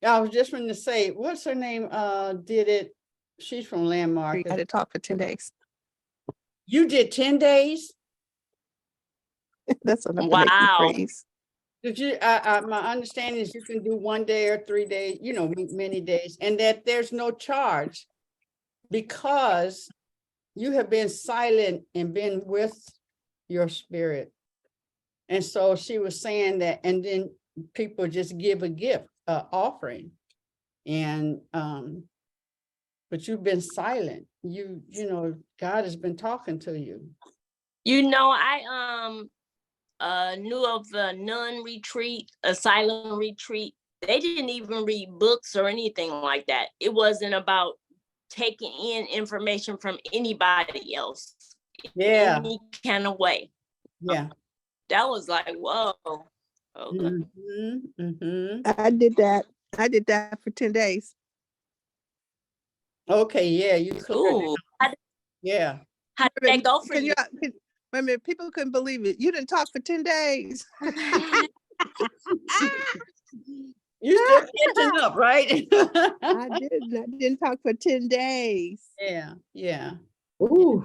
I was just going to say, what's her name? Did it? She's from Landmark. I had to talk for 10 days. You did 10 days? That's enough. Wow. Did you? My understanding is you can do 1 day or 3 days. Many days, and that there's no charge because you have been silent and been with your spirit. And so she was saying that, and then people just give a gift, offering, and but you've been silent. God has been talking to you. I knew of a nun retreat, a silent retreat. They didn't even read books or anything like that. It wasn't about taking in information from anybody else. Yeah. Any kind of way. Yeah. That was like, whoa. Okay. I did that. I did that for 10 days. Okay, yeah, you could. Ooh. Yeah. How did that go for Can you? wait a minute, people couldn't believe it. You didn't talk for 10 days. You still catching up, right? I didn't talk for 10 days. Yeah, yeah. Ooh.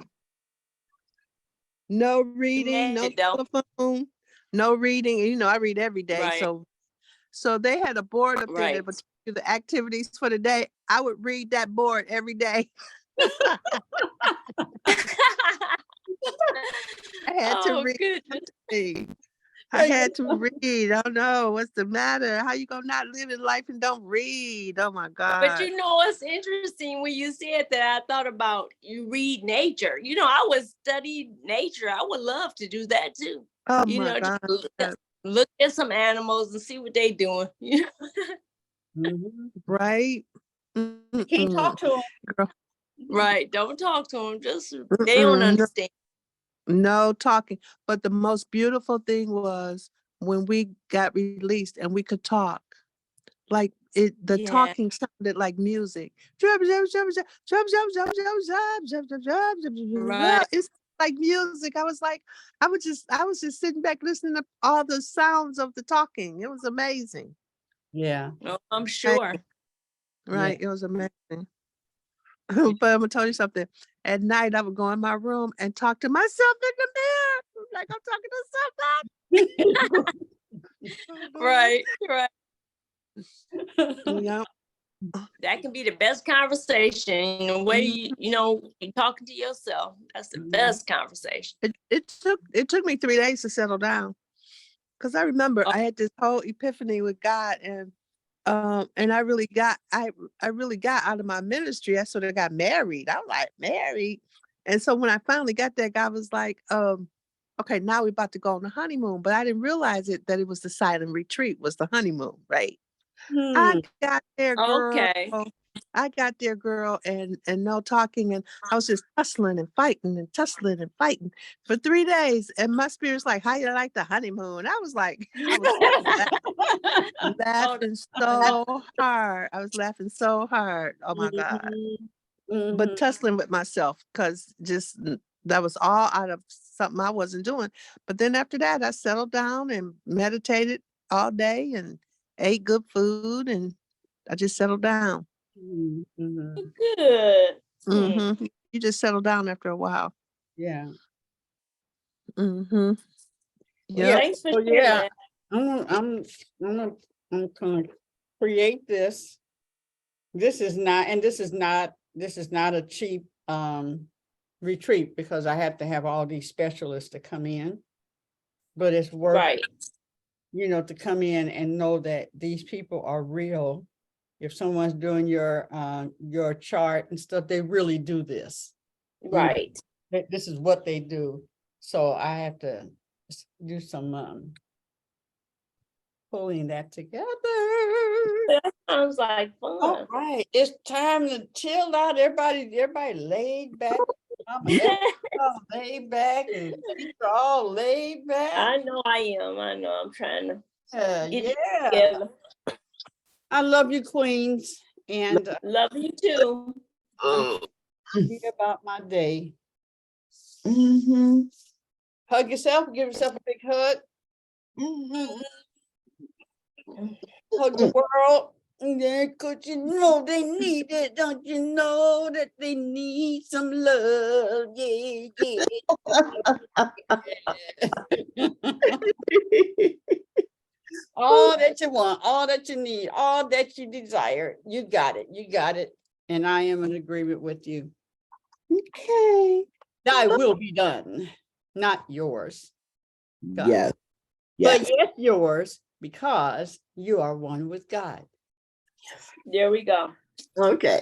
No reading, no telephone, no reading. You know, I read every day. Right. So they had a board up there Right. that would tell you the activities for the day. I would read that board every day. I had to read. I had to read. Oh no, what's the matter? How you gonna not live in life and don't read? Oh my God. But you know what's interesting when you said that, I thought about you read nature. You know, I would study nature. I would love to do that too. Oh you my know, God. just look at some animals and see what they doing. You know? Right. You can't talk to them. Right. Don't talk to them. Just they don't understand. No talking. But the most beautiful thing was when we got released and we could talk. Like the talking sounded like music. Right. It's like music. I was just sitting back listening to all the sounds of the talking. It was amazing. Yeah. Oh, I'm sure. Right. It was amazing. But I'm gonna tell you something. At night, I would go in my room and talk to myself in the mirror, like I'm talking to somebody. Right. Yeah. That can be the best conversation. The way you're talking to yourself. That's the best conversation. It took me 3 days to settle down, because I remember I had this whole epiphany with God, and I really got out of my ministry. I sort of got married. I was like, married. And so when I finally got there, God was like, okay, now we're about to go on the honeymoon. But I didn't realize that it was the silent retreat was the honeymoon, right? I got there, girl. Okay. I got there, girl, and no talking, and I was just tussling and fighting for 3 days. And my spirit's like, how you like the honeymoon? I was like, laughing so hard. I was laughing so hard. Oh my God. But tussling with myself, because just that was all out of something I wasn't doing. But then after that, I settled down and meditated all day and ate good food, and I just settled down. Good. You just settle down after a while. Yeah. Yeah. Thanks for sharing that. I'm gonna create this. This is not a cheap retreat, because I have to have all these specialists to come in. But it's worth Right. to come in and know that these people are real. If someone's doing your chart and stuff, they really do this. Right. This is what they do. So I have to do some pulling that together. That sounds like fun. All right, it's time to chill out. Everybody laid back. I'm all laid back, and people are all laid back. I know I am. I'm trying to get together. I love you, queens, and love you too. Be about my day. Hug yourself. Give yourself a big hug. Hug the world. Yeah, 'cause you know they need it. Don't you know that they need some love? Yeah. All that you want, all that you need, all that you desire, you got it. And I am in agreement with you. Okay. Thy will be done, not yours. God. Yes. But yes, yours, because you are one with God. There we go. Okay.